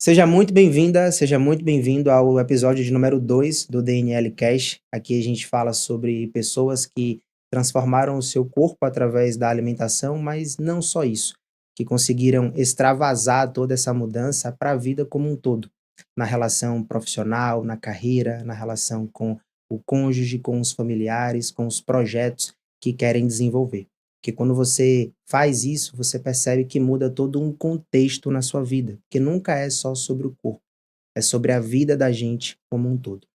Seja muito bem-vinda, seja muito bem-vindo ao episódio de número 2 do DNL Cash. Aqui a gente fala sobre pessoas que transformaram o seu corpo através da alimentação, mas não só isso, que conseguiram extravasar toda essa mudança para a vida como um todo, na relação profissional, na carreira, na relação com o cônjuge, com os familiares, com os projetos que querem desenvolver. Porque quando você faz isso, você percebe que muda todo um contexto na sua vida, que nunca é só sobre o corpo, é sobre a vida da gente como um todo.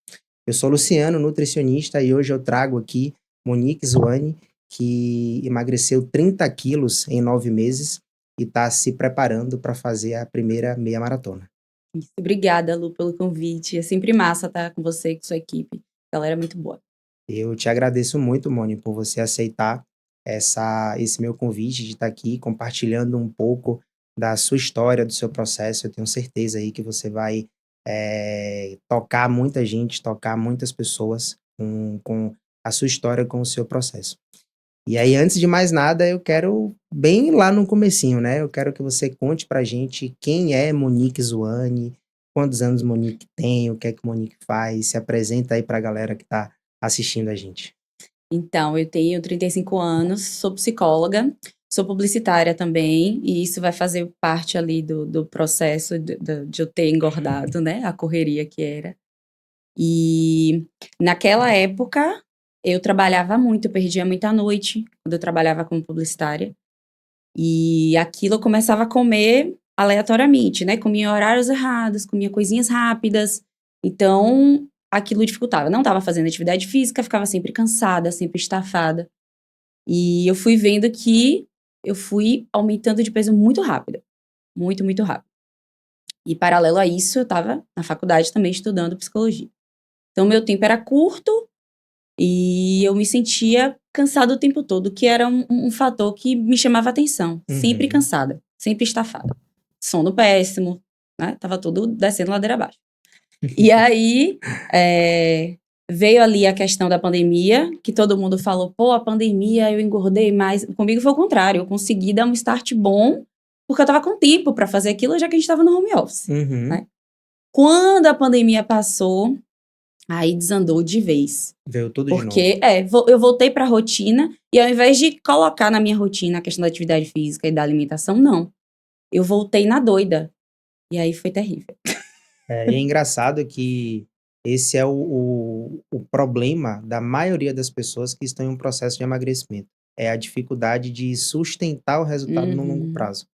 Eu sou Luciano, nutricionista, e hoje eu trago aqui Monique Zuani, que emagreceu 30 quilos em 9 meses e está se preparando para fazer a primeira meia maratona. Isso. Obrigada, Lu, pelo convite. É sempre massa estar com você e com sua equipe. Galera muito boa. Eu te agradeço muito, Moni, por você aceitar esse meu convite de estar aqui compartilhando um pouco da sua história, do seu processo. Eu tenho certeza aí que você vai tocar muita gente, tocar muitas pessoas com a sua história, com o seu processo. E aí, antes de mais nada, eu quero bem lá no comecinho, né? Eu quero que você conte pra gente quem é Monique Zuani, quantos anos Monique tem, o que é que Monique faz, se apresenta aí pra galera que tá assistindo a gente. Então, eu tenho 35 anos, sou psicóloga, sou publicitária também, e isso vai fazer parte ali do processo de eu ter engordado, né? A correria que era. E naquela época, eu trabalhava muito, eu perdia muita noite quando eu trabalhava como publicitária. E aquilo eu começava a comer aleatoriamente, né? Comia em horários errados, comia coisinhas rápidas. Então, aquilo dificultava. Não estava fazendo atividade física, ficava sempre cansada, sempre estafada. E eu fui vendo que eu fui aumentando de peso muito rápido. Muito, muito rápido. E paralelo a isso, eu estava na faculdade também estudando psicologia. Então, meu tempo era curto e eu me sentia cansada o tempo todo, que era um fator que me chamava atenção. Sempre Uhum. cansada, sempre estafada. Sono péssimo, né? Tava tudo descendo ladeira abaixo. E aí, veio ali a questão da pandemia, que todo mundo falou, pô, a pandemia eu engordei mais. Comigo foi o contrário, eu consegui dar um start bom, porque eu tava com tempo para fazer aquilo, já que a gente tava no home office, Uhum. né? Quando a pandemia passou, aí desandou de vez. Veio tudo de novo. Porque, eu voltei pra rotina e ao invés de colocar na minha rotina a questão da atividade física e da alimentação, não. Eu voltei na doida. E aí foi terrível. E é engraçado que esse é o problema da maioria das pessoas que estão em um processo de emagrecimento. É a dificuldade de sustentar o resultado no longo Uhum. prazo.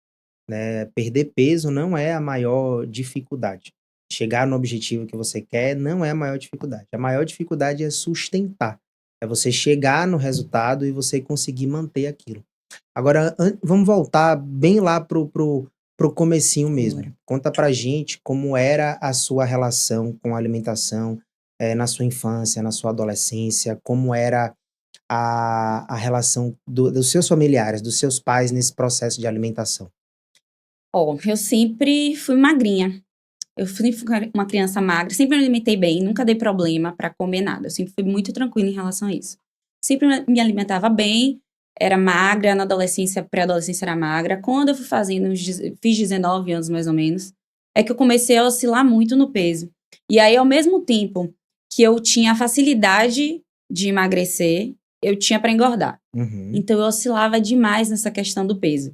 Perder peso não é a maior dificuldade. Chegar no objetivo que você quer não é a maior dificuldade. A maior dificuldade é sustentar. É você chegar no resultado e você conseguir manter aquilo. Agora, vamos voltar bem lá pro comecinho mesmo. Bora. Conta pra gente como era a sua relação com a alimentação, na sua infância, na sua adolescência, como era a relação dos seus familiares, dos seus pais nesse processo de alimentação. Ó, eu sempre fui magrinha. Eu sempre fui uma criança magra, sempre me alimentei bem, nunca dei problema pra comer nada. Eu sempre fui muito tranquila em relação a isso. Sempre me alimentava bem, era magra, na adolescência, pré-adolescência era magra. Quando eu fui fazendo, fiz 19 anos mais ou menos, é que eu comecei a oscilar muito no peso. E aí, ao mesmo tempo que eu tinha a facilidade de emagrecer, eu tinha pra engordar. Uhum. Então eu oscilava demais nessa questão do peso.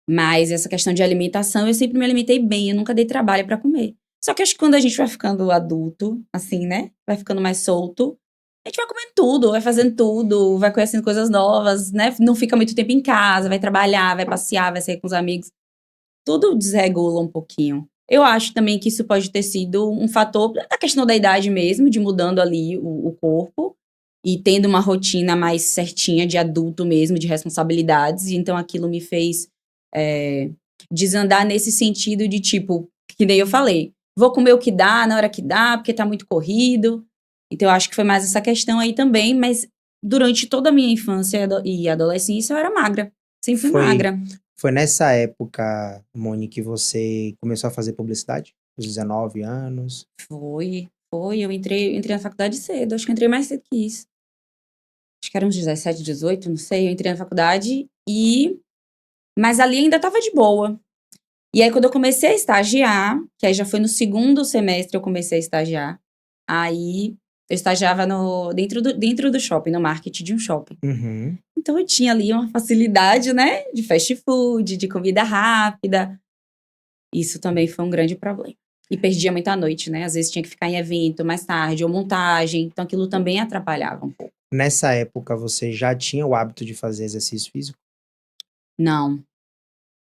Mas essa questão de alimentação, eu sempre me alimentei bem, eu nunca dei trabalho pra comer. Só que acho que quando a gente vai ficando adulto, assim, né, vai ficando mais solto, a gente vai comendo tudo, vai fazendo tudo, vai conhecendo coisas novas, né, não fica muito tempo em casa, vai trabalhar, vai passear, vai sair com os amigos. Tudo desregula um pouquinho. Eu acho também que isso pode ter sido um fator da questão da idade mesmo, de mudando ali o corpo e tendo uma rotina mais certinha de adulto mesmo, de responsabilidades. E então aquilo me fez é, desandar nesse sentido de tipo, que nem eu falei, vou comer o que dá, na hora que dá, porque tá muito corrido. Então eu acho que foi mais essa questão aí também, mas durante toda a minha infância e adolescência eu era magra, sempre fui Foi magra. foi nessa época, Moni, que você começou a fazer publicidade? Os 19 anos? Foi, eu entrei na faculdade cedo, acho que eu entrei mais cedo que isso. Acho que era uns 17, 18, não sei, eu entrei na faculdade mas ali ainda estava de boa. E aí, quando eu comecei a estagiar, que aí já foi no segundo semestre eu comecei a estagiar, aí eu estagiava dentro do shopping, no marketing de um shopping. Uhum. Então eu tinha ali uma facilidade, né, de fast food, de comida rápida. Isso também foi um grande problema. E perdia muita noite, né? Às vezes tinha que ficar em evento mais tarde, ou montagem. Então aquilo também atrapalhava um pouco. Nessa época, você já tinha o hábito de fazer exercício físico? Não,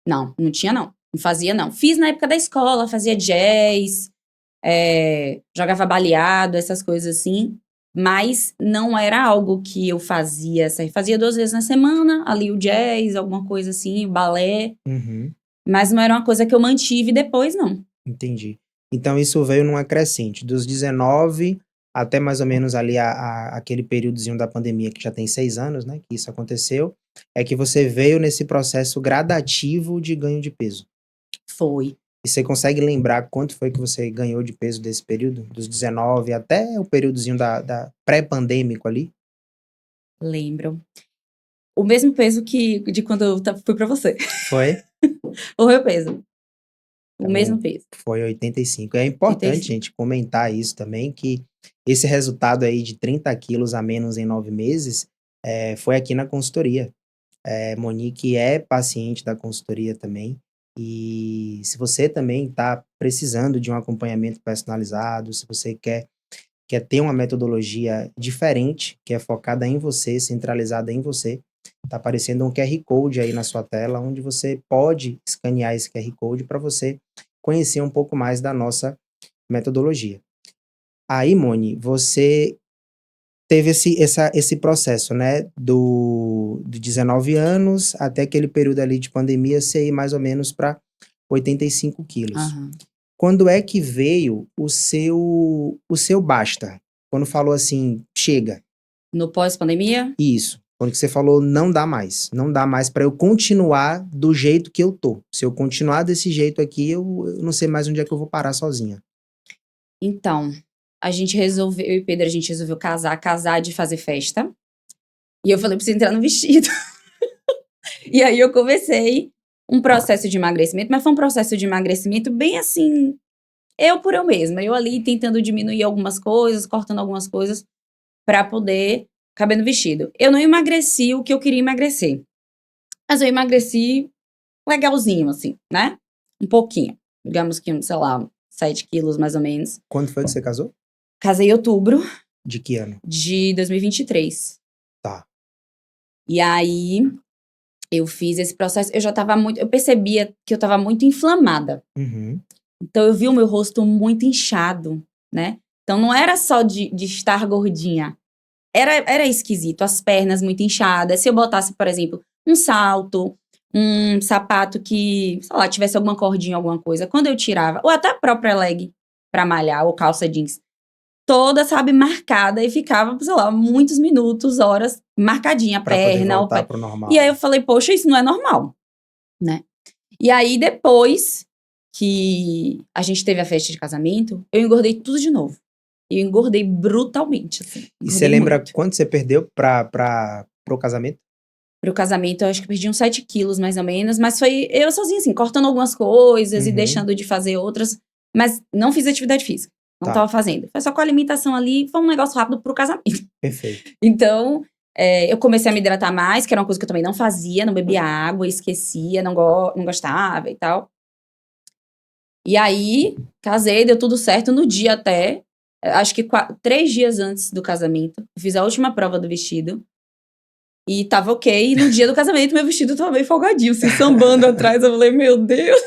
não tinha não. Não fazia não. Fiz na época da escola, fazia jazz, jogava baleado, essas coisas assim. Mas não era algo que eu fazia. Fazia 2 vezes na semana, ali o jazz, alguma coisa assim, o balé. Uhum. Mas não era uma coisa que eu mantive depois, não. Entendi. Então isso veio numa crescente, dos 19 até mais ou menos ali aquele períodozinho da pandemia que já tem 6 anos, né, que isso aconteceu, é que você veio nesse processo gradativo de ganho de peso. Foi. E você consegue lembrar quanto foi que você ganhou de peso desse período? Dos 19 até o períodozinho da pré-pandêmico ali? Lembro. O mesmo peso de quando eu fui pra você. Foi? O meu peso. O mesmo Então, peso. foi 85. É importante, 85. gente, comentar isso também, que esse resultado aí de 30 quilos a menos em 9 meses, foi aqui na consultoria. Monique é paciente da consultoria também, e se você também está precisando de um acompanhamento personalizado, se você quer ter uma metodologia diferente, que é focada em você, centralizada em você, tá aparecendo um QR Code aí na sua tela, onde você pode escanear esse QR Code para você conhecer um pouco mais da nossa metodologia. Aí, Moni, você teve esse processo, né, de 19 anos até aquele período ali de pandemia, você ir mais ou menos para 85 quilos. Aham. Quando é que veio o seu basta? Quando falou assim, chega, No pós-pandemia? isso. Quando que você falou, não dá mais para eu continuar do jeito que eu tô. Se eu continuar desse jeito aqui, eu não sei mais onde é que eu vou parar sozinha. Então, eu e Pedro, a gente resolveu casar de fazer festa. E eu falei, preciso entrar no vestido. E aí eu comecei um processo de emagrecimento, mas foi um processo de emagrecimento bem assim, eu por eu mesma. Eu ali tentando diminuir algumas coisas, cortando algumas coisas, pra poder caber no vestido. Eu não emagreci o que eu queria emagrecer. Mas eu emagreci legalzinho, assim, né? Um pouquinho. Digamos que, sei lá, 7 quilos mais ou menos. Quando foi que você casou? Casei em outubro De que ano? de 2023. Tá. E aí, eu fiz esse processo. Eu percebia que eu tava muito inflamada. Uhum. Então, eu vi o meu rosto muito inchado, né? Então, não era só de estar gordinha. Era esquisito. As pernas muito inchadas. Se eu botasse, por exemplo, um salto, um sapato que, sei lá, tivesse alguma cordinha, alguma coisa. Quando eu tirava, ou até a própria leg pra malhar, ou calça jeans, toda, sabe, marcada e ficava, sei lá, muitos minutos, horas, marcadinha a Pra poder perna, o voltar pé. pro E aí normal. eu falei, poxa, isso não é normal, né? E aí depois que a gente teve a festa de casamento, eu engordei tudo de novo. E eu engordei brutalmente, assim, E você engordei lembra muito. quanto você perdeu pro casamento? Pro casamento, eu acho que perdi uns 7 quilos, mais ou menos, mas foi eu sozinha, assim, cortando algumas coisas e Uhum. deixando de fazer outras, mas não fiz atividade física, não Tá, tava fazendo. Foi só com a alimentação ali, foi um negócio rápido pro casamento. perfeito. Então, eu comecei a me hidratar mais, que era uma coisa que eu também não fazia, não bebia água, esquecia, não gostava e tal. E aí, casei, deu tudo certo no dia até, acho que 3 dias antes do casamento, eu fiz a última prova do vestido. E tava ok, e no dia do casamento meu vestido tava meio folgadinho, assim, sambando atrás. Eu falei, meu Deus.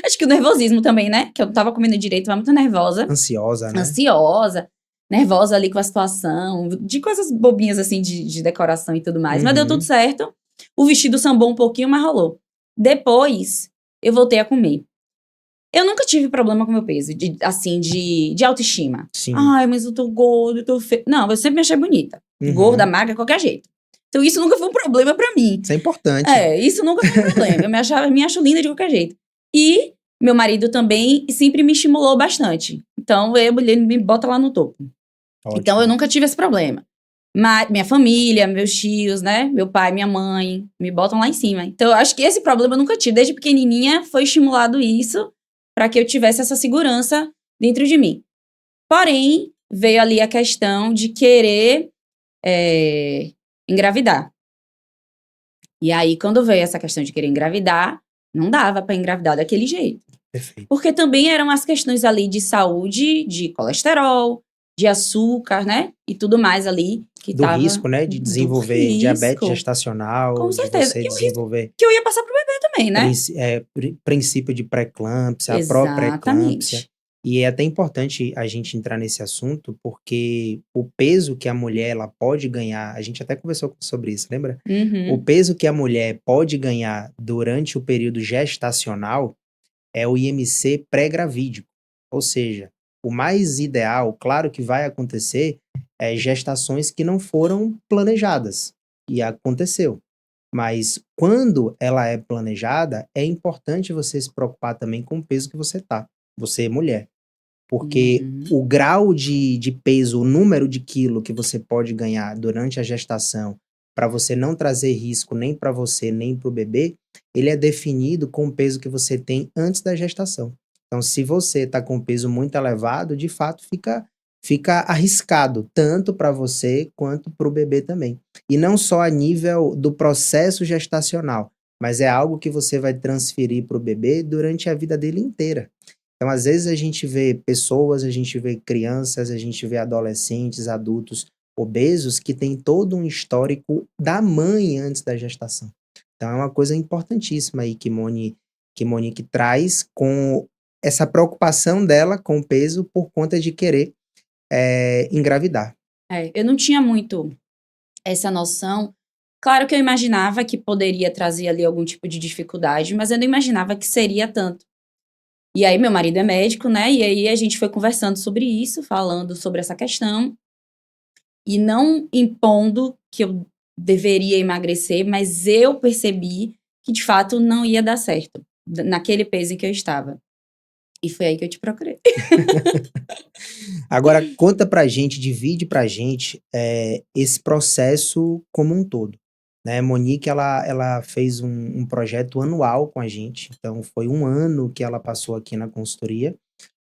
Acho que o nervosismo também, né? Que eu não tava comendo direito, tava muito nervosa. Ansiosa, né? Ansiosa, nervosa ali com a situação, de coisas bobinhas, assim, de decoração e tudo mais. Mas deu tudo Uhum. certo. O vestido sambou um pouquinho, mas rolou. Depois, eu voltei a comer. Eu nunca tive problema com meu peso, assim, de autoestima. Sim. Ai, mas eu tô gorda, eu tô feia. Não, eu sempre me achei bonita. Gorda, Uhum. magra, qualquer jeito. Então isso nunca foi um problema pra mim. Isso é importante. Isso nunca foi um problema. Eu me acho linda de qualquer jeito. E meu marido também sempre me estimulou bastante. Então, ele me bota lá no topo. Então, eu Ótimo. nunca tive esse problema. Minha família, meus tios, né? Meu pai, minha mãe, me botam lá em cima. Então, eu acho que esse problema eu nunca tive. Desde pequenininha foi estimulado isso para que eu tivesse essa segurança dentro de mim. Porém, veio ali a questão de querer engravidar. E aí, quando veio essa questão de querer engravidar, não dava para engravidar daquele jeito. Perfeito. Porque também eram as questões ali de saúde, de colesterol, de açúcar, né? E tudo mais ali que Do tava risco, né, de do desenvolver diabetes risco. gestacional, Com de certeza. você E o risco desenvolver que eu ia passar pro bebê também, né? princípio de pré-eclâmpsia, a pró-pré-eclâmpsia. Exatamente. E é até importante a gente entrar nesse assunto, porque o peso que a mulher ela pode ganhar, a gente até conversou sobre isso, lembra? O Uhum. peso que a mulher pode ganhar durante o período gestacional é o IMC pré-gravídico. Ou seja, o mais ideal, claro que vai acontecer, é gestações que não foram planejadas. E aconteceu. Mas quando ela é planejada, é importante você se preocupar também com o peso que você tá. Você é mulher. Porque Uhum. o grau de peso, o número de quilo que você pode ganhar durante a gestação, para você não trazer risco nem para você, nem para o bebê, ele é definido com o peso que você tem antes da gestação. Então, se você está com um peso muito elevado, de fato fica arriscado, tanto para você quanto para o bebê também. E não só a nível do processo gestacional, mas é algo que você vai transferir para o bebê durante a vida dele inteira. Então, às vezes, a gente vê pessoas, a gente vê crianças, a gente vê adolescentes, adultos obesos que têm todo um histórico da mãe antes da gestação. Então, é uma coisa importantíssima aí que Monique traz com essa preocupação dela com o peso por conta de querer engravidar. Eu não tinha muito essa noção. Claro que eu imaginava que poderia trazer ali algum tipo de dificuldade, mas eu não imaginava que seria tanto. E aí, meu marido é médico, né? E aí a gente foi conversando sobre isso, falando sobre essa questão. E não impondo que eu deveria emagrecer, mas eu percebi que de fato não ia dar certo, naquele peso em que eu estava. E foi aí que eu te procurei. Agora, conta pra gente, divide pra gente esse processo como um todo. Né? Monique, ela fez um projeto anual com a gente, então foi um ano que ela passou aqui na consultoria,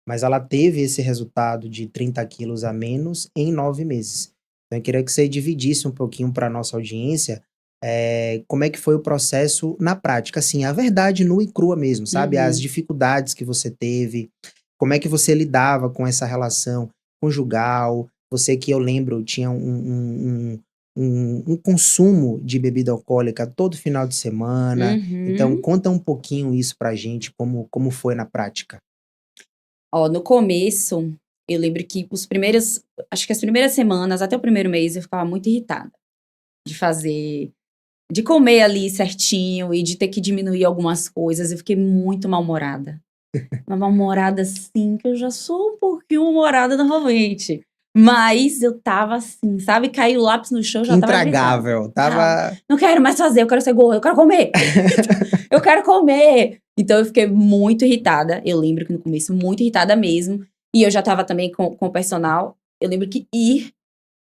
mas ela teve esse resultado de 30 quilos a menos em 9 meses. Então eu queria que você dividisse um pouquinho para a nossa audiência como é que foi o processo na prática, assim, a verdade nua e crua mesmo, sabe? As Uhum. dificuldades que você teve, como é que você lidava com essa relação conjugal, você que eu lembro tinha um consumo de bebida alcoólica todo final de semana. Então, Uhum. conta um pouquinho isso pra gente, como foi na prática. Ó, no começo, eu lembro que acho que as primeiras semanas, até o primeiro mês, eu ficava muito irritada de comer ali certinho e de ter que diminuir algumas coisas. Eu fiquei muito mal-humorada. Uma mal-humorada, assim, que eu já sou um pouquinho mal-humorada normalmente. Mas eu tava assim, sabe? Caiu o lápis no chão, eu já tava gritando. Intragável, Tava, tava não quero mais fazer, eu quero ser gorda, eu quero comer. Eu quero comer. Então eu fiquei muito irritada. Eu lembro que no começo, muito irritada mesmo. E eu já tava também com o personal. Eu lembro que ir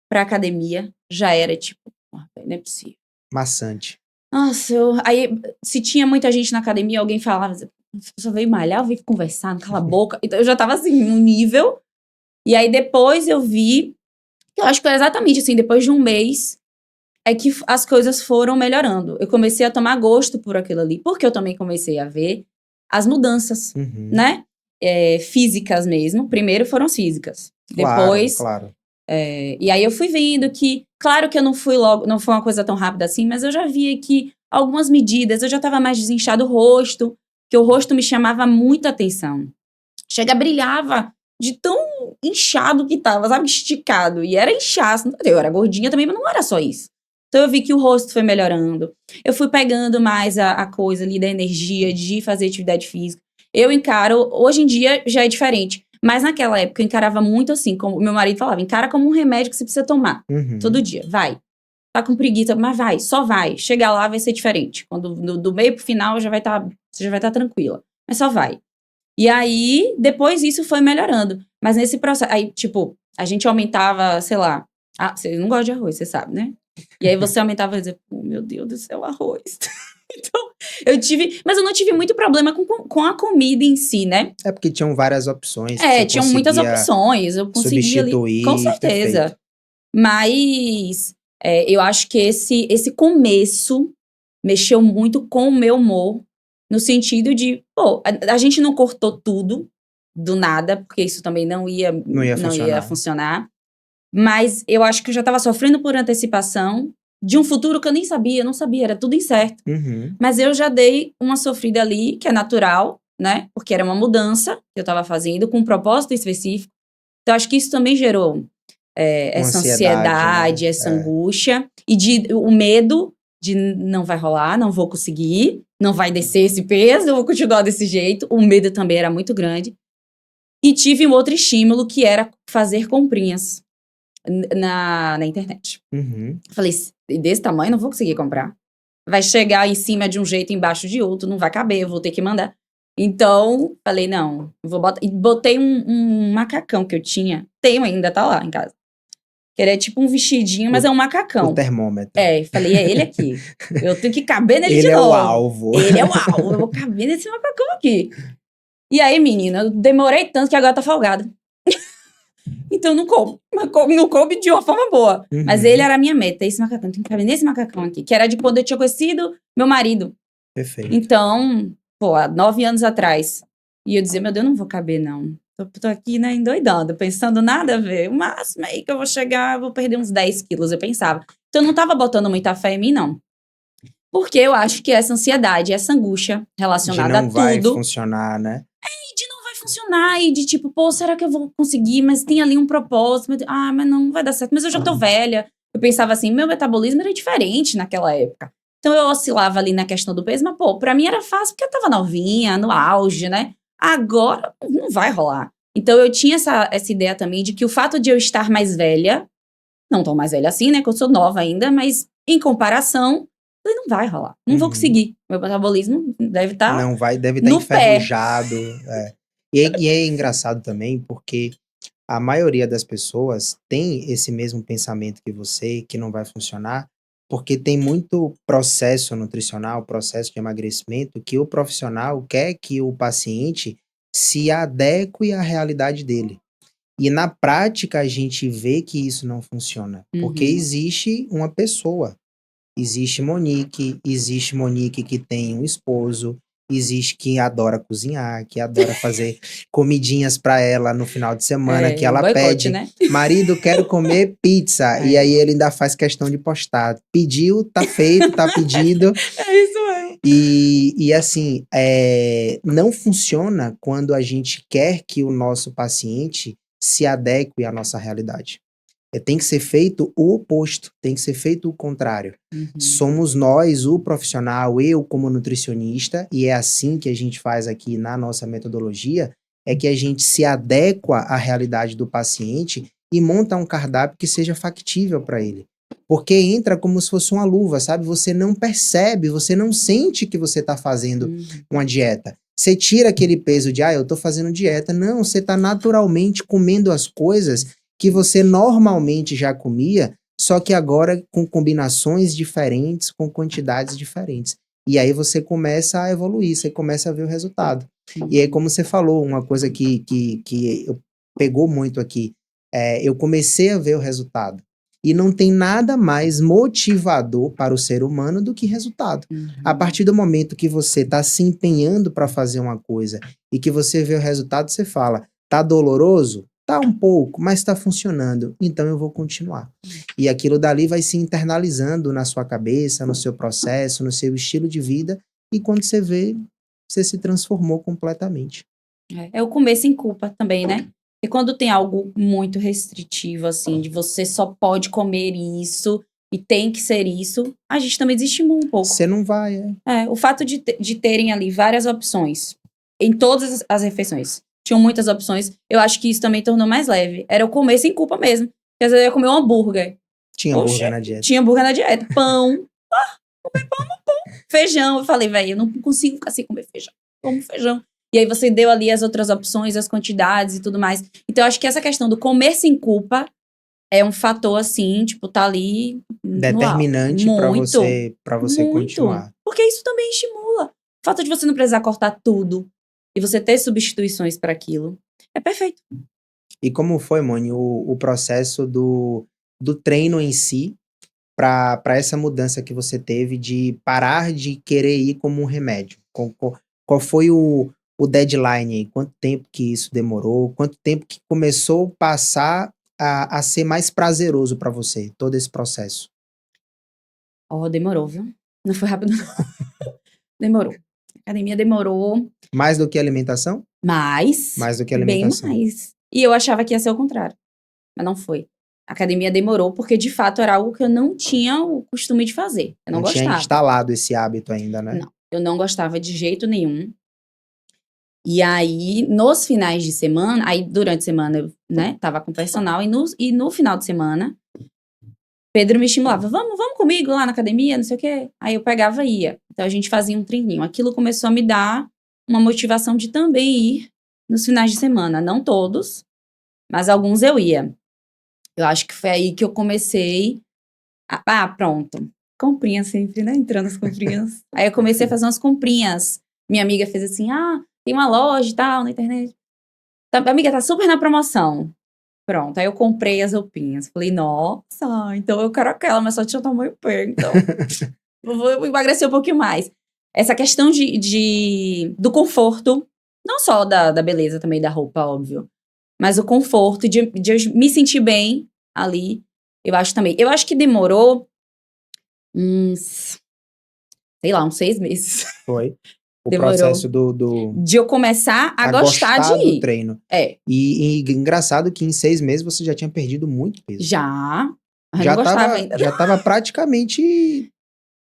pra academia já era tipo, não é possível. maçante. Nossa, aí, se tinha muita gente na academia, alguém falava, essa pessoa veio malhar, veio conversar, não cala a boca. Então eu já tava assim, num nível. E aí depois eu vi, eu acho que foi exatamente assim, depois de um mês, é que as coisas foram melhorando. Eu comecei a tomar gosto por aquilo ali, porque eu também comecei a ver as mudanças, Uhum. né? Físicas mesmo. Primeiro foram as físicas. Claro, Depois. claro. E aí eu fui vendo que, claro que eu não fui logo, não foi uma coisa tão rápida assim, mas eu já via que algumas medidas, eu já tava mais desinchado o rosto, que o rosto me chamava muita atenção. Chega, brilhava de tão inchado que tava, sabe? Esticado. E era inchaço. Eu era gordinha também, mas não era só isso. Então eu vi que o rosto foi melhorando. Eu fui pegando mais a coisa ali da energia de fazer atividade física. Eu encaro, hoje em dia já é diferente. Mas naquela época eu encarava muito assim, como o meu marido falava, encara como um remédio que você precisa tomar. Todo Uhum. dia, vai. Tá com preguiça, mas vai, só vai. Chegar lá vai ser diferente. Quando do meio pro final já vai você já vai estar tranquila. Mas só vai. E aí, depois isso foi melhorando. Mas nesse processo, aí, tipo, a gente aumentava, sei lá, Ah, você não gosta de arroz, você sabe, né? E aí você aumentava e dizia, oh, meu Deus do céu, arroz. Então, mas eu não tive muito problema com a comida em si, né? É porque tinham várias opções que você Tinham muitas conseguia opções, eu conseguia ali, com substituir, perfeito. certeza. Mas eu acho que esse começo mexeu muito com o meu humor, no sentido de, pô, a gente não cortou tudo do nada, porque isso também Não ia não ia funcionar. funcionar. Mas eu acho que eu já estava sofrendo por antecipação de um futuro que eu nem sabia, eu não sabia, era tudo incerto. Uhum. Mas eu já dei uma sofrida ali, que é natural, né? Porque era uma mudança que eu estava fazendo com um propósito específico. Então, acho que isso também gerou Uma essa ansiedade, né? ansiedade, essa angústia e o medo de não vai rolar, não vou conseguir, não vai descer esse peso, eu vou continuar desse jeito. O medo também era muito grande. E tive um outro estímulo que era fazer comprinhas na internet. Uhum. Falei, desse tamanho não vou conseguir comprar. Vai chegar em cima de um jeito, embaixo de outro, não vai caber, eu vou ter que mandar. Então, falei, não, vou botar. E botei um macacão que eu tinha. Tenho ainda, tá lá em casa. Que ele é tipo um vestidinho, mas é um O macacão. termômetro. Falei, é ele aqui. Eu tenho que caber nele de Ele é o novo. alvo. Ele é o alvo, eu vou caber nesse macacão aqui. E aí, menina, eu demorei tanto que agora tá folgado. Então não coube. Não coube de uma forma boa. Mas ele Uhum. era a minha meta. Esse macacão, tem que caber nesse macacão aqui. Que era de quando eu tinha conhecido meu marido. Perfeito. Então, pô, há 9 anos atrás. E eu dizia, meu Deus, eu não vou caber, não. Tô aqui, né, endoidando, pensando nada a ver. O máximo aí que eu vou chegar, eu vou perder uns 10 quilos, eu pensava. Então, eu não tava botando muita fé em mim, não. Porque eu acho que essa ansiedade, essa angústia De relacionada a não vai tudo, funcionar, né? e de não vai funcionar, e de tipo, pô, será que eu vou conseguir? Mas tem ali um propósito. Mas não vai dar certo. Mas eu já tô velha. Eu pensava assim, meu metabolismo era diferente naquela época. Então eu oscilava ali na questão do peso, mas pô, pra mim era fácil porque eu tava novinha, no auge, né? Agora não vai rolar. Então eu tinha essa ideia também de que o fato de eu estar mais velha, não tão mais velha assim, né? Que eu sou nova ainda, mas em comparação, falei, não vai rolar. Não vou Uhum. conseguir. Meu metabolismo deve estar Não vai, deve estar no pé. enferrujado. É. E é engraçado também porque a maioria das pessoas tem esse mesmo pensamento que você, que não vai funcionar, porque tem muito processo nutricional, processo de emagrecimento, que o profissional quer que o paciente se adeque à realidade dele. E na prática a gente vê que isso não funciona, porque Uhum. existe uma pessoa. Existe Monique que tem um esposo, existe que adora cozinhar, que adora fazer comidinhas para ela no final de semana, que Um ela boicote, pede, né? marido, quero comer pizza, e aí É. ele ainda faz questão de postar. Pediu, tá feito, tá pedido, É isso mesmo. e assim, não funciona quando a gente quer que o nosso paciente se adeque à nossa realidade. Tem que ser feito o oposto, tem que ser feito o contrário. Uhum. Somos nós, o profissional, eu como nutricionista, e é assim que a gente faz aqui na nossa metodologia, é que a gente se adequa à realidade do paciente e monta um cardápio que seja factível para ele. Porque entra como se fosse uma luva, sabe? Você não percebe, você não sente que você está fazendo Uhum. uma dieta. Você tira aquele peso de, eu estou fazendo dieta. Não, você está naturalmente comendo as coisas que você normalmente já comia, só que agora com combinações diferentes, com quantidades diferentes. E aí você começa a evoluir, você começa a ver o resultado. E aí, Uhum. como você falou, uma coisa que pegou muito aqui, eu comecei a ver o resultado. E não tem nada mais motivador para o ser humano do que resultado. A Uhum. partir do momento que você está se empenhando para fazer uma coisa e que você vê o resultado, você fala, tá doloroso? Tá um pouco, mas está funcionando, então eu vou continuar. E aquilo dali vai se internalizando na sua cabeça, no seu processo, no seu estilo de vida, e quando você vê, você se transformou completamente. É o começo em culpa também, né? E quando tem algo muito restritivo, assim, de você só pode comer isso e tem que ser isso, a gente também desestimula um pouco. Você não vai. O fato de terem ali várias opções em todas as refeições. Tinham muitas opções. Eu acho que isso também tornou mais leve. Era o comer sem culpa mesmo. Porque às vezes eu ia comer um hambúrguer. Tinha hambúrguer Poxa, na dieta. tinha hambúrguer na dieta. Pão. Feijão. Eu falei, velho, eu não consigo ficar sem comer feijão. Como feijão. E aí você deu ali as outras opções, as quantidades e tudo mais. Então eu acho que essa questão do comer sem culpa é um fator, assim, tipo, tá ali no auge. Determinante Muito, para você muito. continuar. Porque isso também estimula. O fato de você não precisar cortar tudo e você ter substituições para aquilo é perfeito. E como foi, Moni, o processo do treino em si, para essa mudança que você teve de parar de querer ir como um remédio? Qual foi o deadline aí? Quanto tempo que isso demorou? Quanto tempo que começou a passar a ser mais prazeroso para você, todo esse processo? Ó, demorou, viu? Não foi rápido, não. Demorou. A academia demorou Mais do que alimentação? mais, Mais do que bem alimentação. mais. E eu achava que ia ser o contrário, mas não foi. A academia demorou porque, de fato, era algo que eu não tinha o costume de fazer. Eu não Não tinha gostava. instalado esse hábito ainda, né? Não, eu não gostava de jeito nenhum. E aí, nos finais de semana, aí durante a semana eu, né, tava com personal, e no final de semana, Pedro me estimulava, vamos comigo lá na academia, não sei o quê. Aí eu pegava e ia. Então a gente fazia um treininho. Aquilo começou a me dar uma motivação de também ir nos finais de semana. Não todos, mas alguns eu ia. Eu acho que foi aí que eu comecei pronto. Comprinha sempre, né? Entrando as comprinhas. Aí eu comecei a fazer umas comprinhas. Minha amiga fez assim, tem uma loja e tal na internet. Amiga, tá super na promoção. Pronto, aí eu comprei as roupinhas. Falei, nossa, então eu quero aquela, mas só tinha tamanho P, então eu vou emagrecer um pouquinho mais. Essa questão do conforto, não só da beleza também da roupa, óbvio, mas o conforto de eu me sentir bem ali, eu acho também. Eu acho que demorou uns, sei lá, uns 6 meses. Foi. O Demorou. processo do De eu começar a a gostar de gostar do ir. treino. É, E engraçado que em 6 meses você já tinha perdido muito peso. já. Mas eu não Já gostava estava ainda. já estava praticamente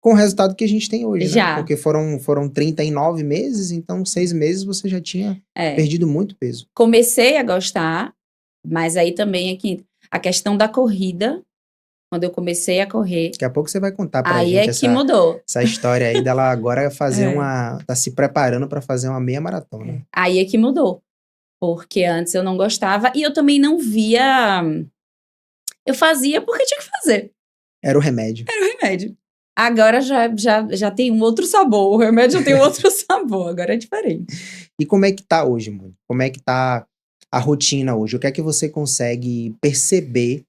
com o resultado que a gente tem hoje, né, Já. porque foram 39 meses, então 6 meses você já tinha É. perdido muito peso. Comecei a gostar, mas aí também aqui, a questão da corrida, quando eu comecei a correr, Daqui a pouco você vai contar pra aí gente é que mudou. essa história aí dela agora fazer É. tá se preparando pra fazer uma meia maratona. Aí é que mudou. Porque antes eu não gostava e eu também não via. Eu fazia porque tinha que fazer. Era o remédio. Era o remédio. Agora já tem um outro sabor. O remédio já tem um outro sabor. Agora é diferente. E como é que tá hoje, mano? Como é que tá a rotina hoje? O que é que você consegue perceber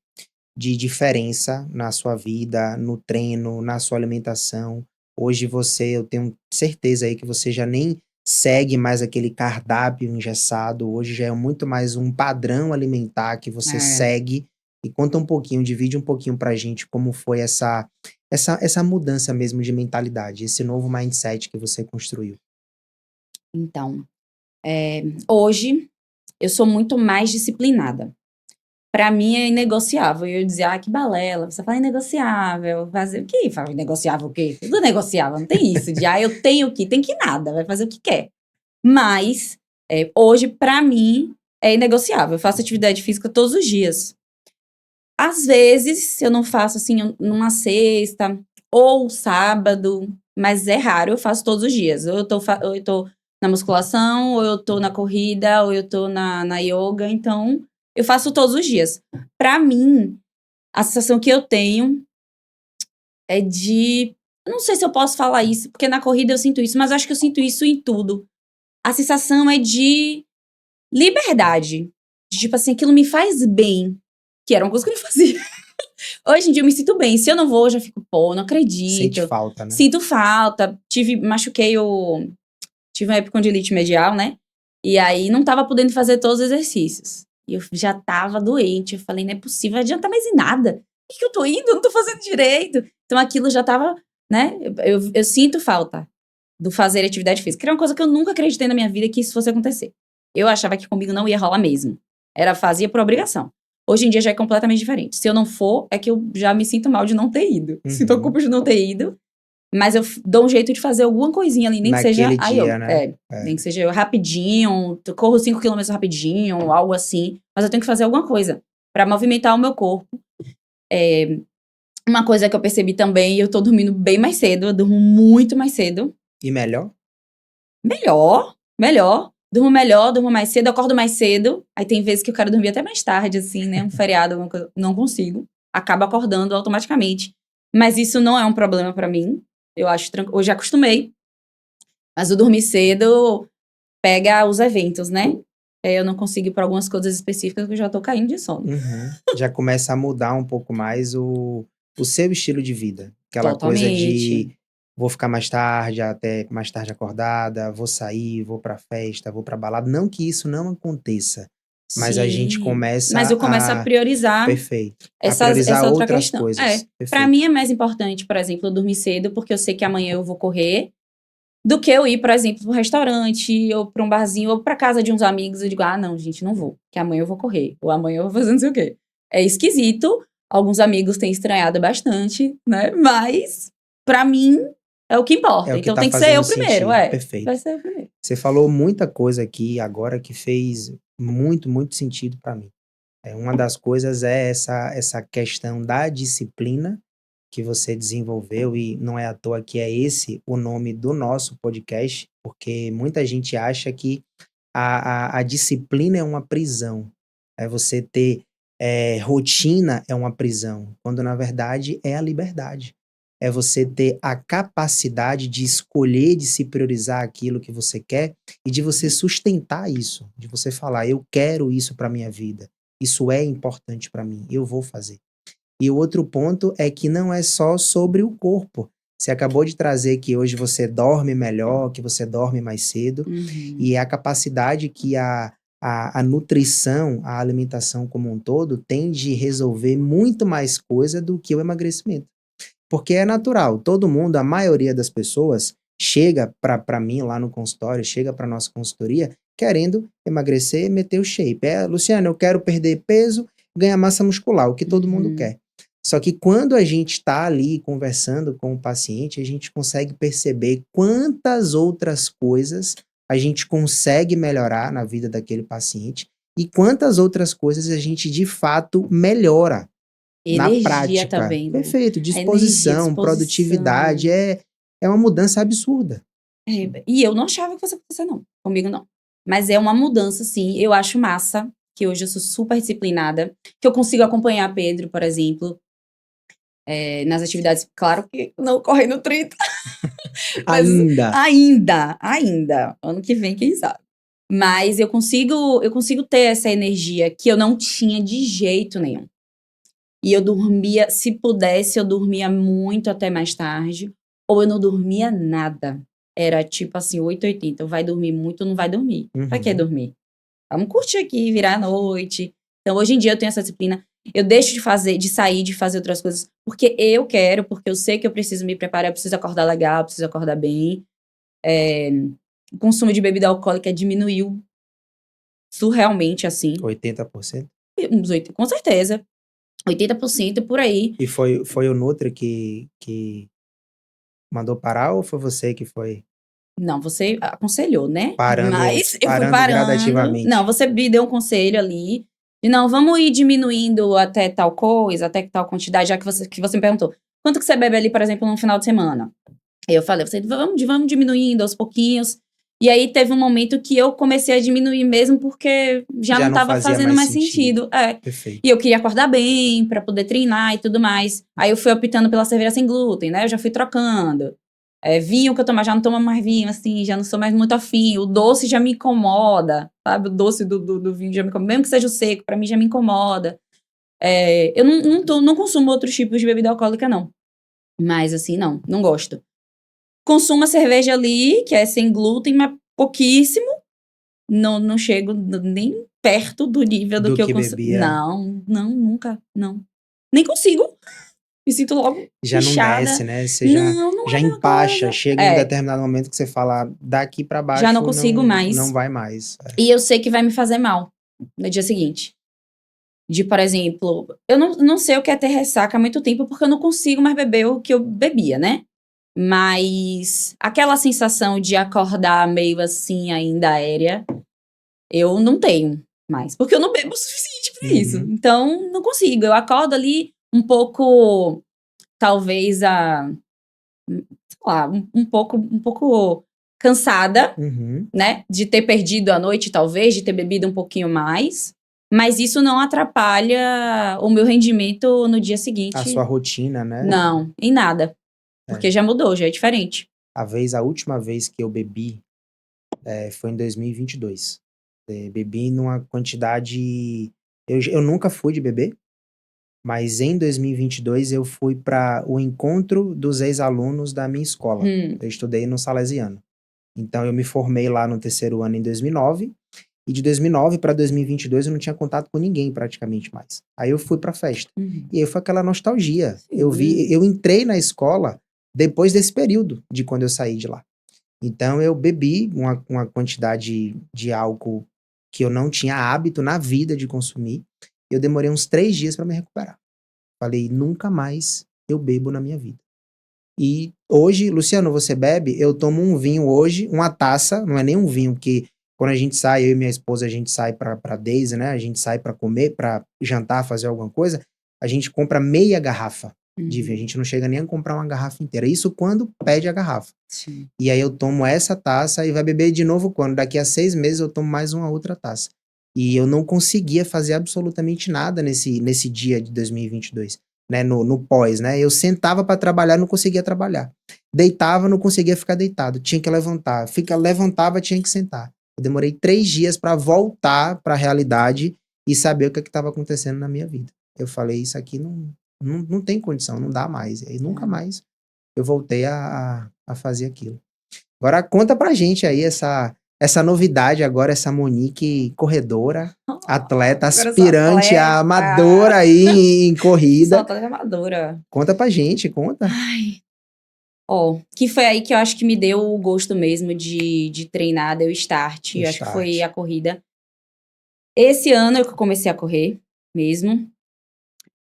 de diferença na sua vida, no treino, na sua alimentação? Hoje eu tenho certeza aí que você já nem segue mais aquele cardápio engessado, hoje já é muito mais um padrão alimentar que você É. segue. E conta um pouquinho, divide um pouquinho pra gente como foi essa mudança mesmo de mentalidade, esse novo mindset que você construiu. Então, hoje eu sou muito mais disciplinada. Pra mim é inegociável. E eu dizia, que balela, você fala inegociável, fazer o quê? Fala inegociável o quê? Tudo negociável, não tem isso de, eu tenho que, tem que nada, vai fazer o que quer. Mas, hoje, pra mim, é inegociável. Eu faço atividade física todos os dias. Às vezes, eu não faço, assim, numa sexta ou sábado, mas é raro, eu faço todos os dias. Ou eu tô na musculação, ou eu tô na corrida, ou eu tô na yoga, então eu faço todos os dias. Pra mim, a sensação que eu tenho é de. Eu não sei se eu posso falar isso, porque na corrida eu sinto isso, mas eu acho que eu sinto isso em tudo. A sensação é de liberdade. De, tipo assim, aquilo me faz bem. Que era uma coisa que eu não fazia. Hoje em dia eu me sinto bem. Se eu não vou, eu já fico, pô, não Sente acredito. falta, né? Sinto falta. Machuquei Tive uma epicondilite medial, né? E aí não tava podendo fazer todos os exercícios. E eu já tava doente. Eu falei, não é possível, não adianta mais em nada. Por que eu tô indo? Eu não tô fazendo direito. Então aquilo já tava, né? Eu sinto falta do fazer atividade física. Que era uma coisa que eu nunca acreditei na minha vida que isso fosse acontecer. Eu achava que comigo não ia rolar mesmo. Fazia por obrigação. Hoje em dia já é completamente diferente. Se eu não for, é que eu já me sinto mal de não ter ido. Sinto a culpa de não ter ido. Mas eu dou um jeito de fazer alguma coisinha ali, nem que seja Naquele a dia, yoga. né? Nem que seja eu rapidinho, corro 5 quilômetros rapidinho, algo assim. Mas eu tenho que fazer alguma coisa pra movimentar o meu corpo. Uma coisa que eu percebi também, eu tô dormindo bem mais cedo, eu durmo muito mais cedo. E melhor? Melhor. Durmo melhor, durmo mais cedo, acordo mais cedo. Aí tem vezes que eu quero dormir até mais tarde, assim, né? Um feriado, alguma coisa, não consigo. Acabo acordando automaticamente. Mas isso não é um problema pra mim. Eu acho tranquilo. Eu já acostumei. Mas o dormir cedo pega os eventos, né? Eu não consigo ir pra algumas coisas específicas que eu já tô caindo de sono. Uhum. Já começa a mudar um pouco mais o seu estilo de vida. Aquela coisa Totalmente. de vou ficar mais tarde, até mais tarde acordada, vou sair, vou pra festa, vou pra balada. Não que isso não aconteça, mas a gente Sim. Mas começa eu começo a a priorizar perfeito, a priorizar essa outra outras questão. coisas. Pra Perfeito. mim é mais importante, por exemplo, eu dormir cedo, porque eu sei que amanhã eu vou correr, do que eu ir, por exemplo, para um restaurante, ou para um barzinho, ou para casa de uns amigos e digo, ah, não, gente, não vou, que amanhã eu vou correr, ou amanhã eu vou fazer não sei o quê. É esquisito, alguns amigos têm estranhado bastante, né? Mas, pra mim, é o que É importa. o que Então tá tem que ser fazendo eu primeiro, sentido. Perfeito. vai ser eu primeiro. Você falou muita coisa aqui agora que fez muito, muito sentido para mim. Uma das coisas é essa questão da disciplina que você desenvolveu, e não é à toa que é esse o nome do nosso podcast, porque muita gente acha que a disciplina é uma prisão. É você ter rotina é uma prisão, quando na verdade é a liberdade. É você ter a capacidade de escolher, de se priorizar aquilo que você quer e de você sustentar isso, de você falar, eu quero isso para minha vida, isso é importante para mim, eu vou fazer. E o outro ponto é que não é só sobre o corpo. Você acabou de trazer que hoje você dorme melhor, que você dorme mais cedo, Uhum. e a capacidade que a nutrição, a alimentação como um todo, tem de resolver muito mais coisa do que o emagrecimento. Porque é natural, todo mundo, a maioria das pessoas, chega para mim lá no consultório, chega para nossa consultoria, querendo emagrecer e meter o shape. Luciano, eu quero perder peso, ganhar massa muscular, o que todo mundo Uhum. quer. Só que quando a gente está ali conversando com o paciente, a gente consegue perceber quantas outras coisas a gente consegue melhorar na vida daquele paciente e quantas outras coisas a gente de fato melhora na Energia prática. também, Lu. Perfeito, A energia, disposição, produtividade, disposição. é uma mudança absurda. E eu não achava que fosse acontecer, não. Comigo, não. Mas é uma mudança, sim. Eu acho massa, que hoje eu sou super disciplinada, que eu consigo acompanhar Pedro, por exemplo, nas atividades. Claro que não correndo 30, mas Ainda. ainda. Ano que vem, quem sabe. Mas eu consigo ter essa energia que eu não tinha de jeito nenhum. E eu dormia, se pudesse, eu dormia muito até mais tarde, ou eu não dormia nada. Era tipo assim, 8 80. Vai dormir muito, não vai dormir. Pra que Uhum. dormir? Vamos curtir aqui, virar a noite. Então, hoje em dia eu tenho essa disciplina. Eu deixo de fazer, de sair, de fazer outras coisas, porque eu quero, porque eu sei que eu preciso me preparar, eu preciso acordar legal, eu preciso acordar bem. O consumo de bebida alcoólica diminuiu surrealmente, assim. 80%. Com certeza. 80% por aí. E foi o Nutri que mandou parar ou foi você que foi Não, você aconselhou, né? parando Mas eu fui parando parando. Não, gradativamente? você me deu um conselho ali. De não, vamos ir diminuindo até tal coisa, até tal quantidade, já que você me perguntou. Quanto que você bebe ali, por exemplo, num final de semana? Aí eu falei, vamos diminuindo aos pouquinhos. E aí teve um momento que eu comecei a diminuir mesmo, porque já Já não não estava fazia fazendo mais mais sentido. sentido. É. Perfeito. E eu queria acordar bem, pra poder treinar e tudo mais. Aí eu fui optando pela cerveja sem glúten, né? Eu já fui trocando. Vinho que eu tomava, já não tomo mais vinho, assim, já não sou mais muito afim. O doce já me incomoda, sabe? O doce do vinho já me incomoda. Mesmo que seja o seco, pra mim já me incomoda. Eu não consumo outros tipos de bebida alcoólica, não. Mas, assim, não gosto. Consumo a cerveja ali, que é sem glúten, mas pouquíssimo. Não chego nem perto do nível do Do que eu que consumo. bebia, Não, nunca, não. Nem consigo. Me sinto logo já não desce, inchada. né, você Não é já a mesma empacha, coisa. chega em um determinado momento que você fala: "Daqui pra Já não baixo consigo não mais. vai mais". E eu sei que vai me fazer mal no dia seguinte. Por exemplo, eu não sei o que é ter ressaca há muito tempo, porque eu não consigo mais beber o que eu bebia, né? Mas aquela sensação de acordar meio assim, ainda aérea, eu não tenho mais. Porque eu não bebo o suficiente pra isso. Uhum. Então, não consigo. Eu acordo ali um pouco, talvez sei lá, um pouco cansada, Uhum. né? De ter perdido a noite, talvez, de ter bebido um pouquinho mais. Mas isso não atrapalha o meu rendimento no dia A seguinte. sua rotina, né? Não, em nada. Porque já mudou, já é diferente. A última vez que eu bebi foi em 2022. Bebi numa quantidade... Eu nunca fui de beber, mas em 2022 eu fui para o encontro dos ex-alunos da minha escola. Eu estudei no Salesiano. Então eu me formei lá no terceiro ano em 2009, e de 2009 para 2022 eu não tinha contato com ninguém praticamente mais. Aí eu fui pra festa. E aí foi aquela nostalgia. Eu entrei na escola depois desse período de quando eu saí de lá. Então eu bebi uma quantidade de álcool que eu não tinha hábito na vida de consumir. Eu demorei uns 3 dias para me recuperar. Falei, nunca mais eu bebo na minha vida. E hoje, Luciano, você bebe? Eu tomo um vinho hoje, uma taça, não é nem um vinho, porque quando a gente sai, eu e minha esposa, a gente sai pra Daisy, né? A gente sai pra comer, pra jantar, fazer alguma coisa, a gente compra meia garrafa de vinho. A gente não chega nem a comprar uma garrafa inteira. Isso quando pede a garrafa. Sim. E aí eu tomo essa taça e vai beber de novo quando? Daqui a 6 meses eu tomo mais uma outra taça. E eu não conseguia fazer absolutamente nada nesse dia de 2022. Né, no pós, né? Eu sentava para trabalhar, não conseguia trabalhar. Deitava, não conseguia ficar deitado. Tinha que levantar. Levantava, tinha que sentar. Eu demorei 3 dias para voltar para a realidade e saber o que estava acontecendo na minha vida. Eu falei, isso aqui não tem condição, não dá mais. E aí nunca mais eu voltei a fazer aquilo. Agora conta pra gente aí essa novidade agora, essa Monique corredora, atleta, Agora eu sou aspirante a atleta. amadora aí em Sou corrida. atleta amadora. Conta pra gente, conta. Ai. Ó, que foi aí que eu acho que me deu o gosto mesmo de treinar, deu start. Eu acho que foi a corrida. Esse ano eu comecei a correr mesmo.